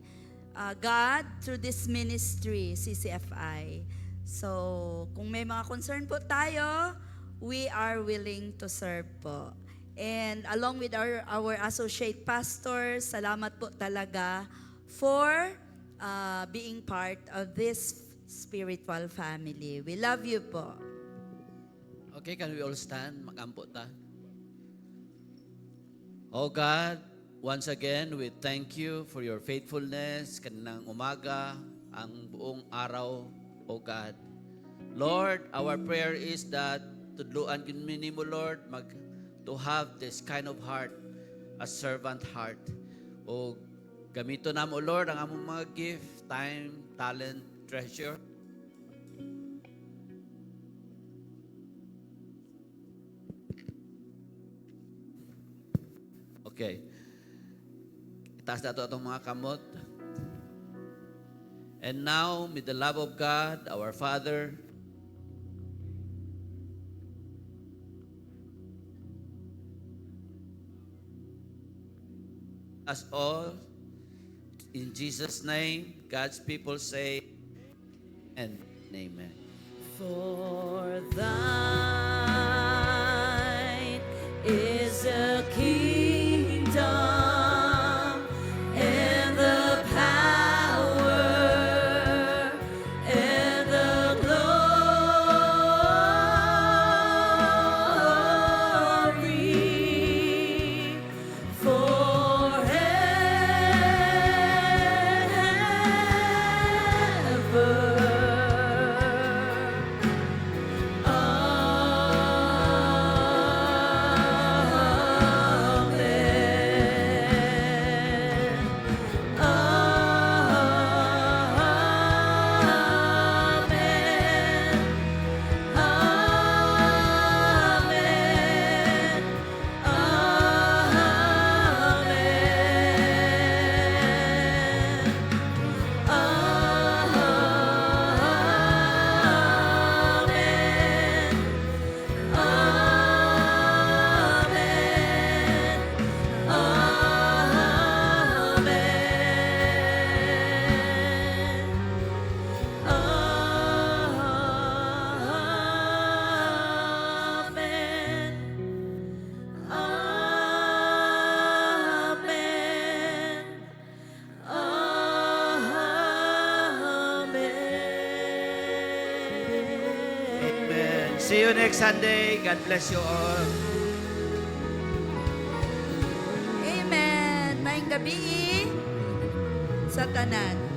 God through this ministry, CCFI. So, kung may mga concern po tayo, we are willing to serve po. And along with our associate pastors, salamat po talaga for being part of this spiritual family. We love you po. Okay, can we all stand? Makampo ta. Oh God, once again, we thank you for your faithfulness kanang umaga, ang buong araw, oh God. Lord, our prayer is that tudluan kinmi mo, Lord, to have this kind of heart, a servant heart. O gamito namo, Lord, ang among mga gift, time, talent, treasure. Okay. Itaas na ito itong mga kamot. And now, with the love of God, our Father, us all, in Jesus' name, God's people say, and amen. For thine is the kingdom and the power and the glory forever. Amen. See you next Sunday. God bless you all. Amen. Maayong gabi sa tanan.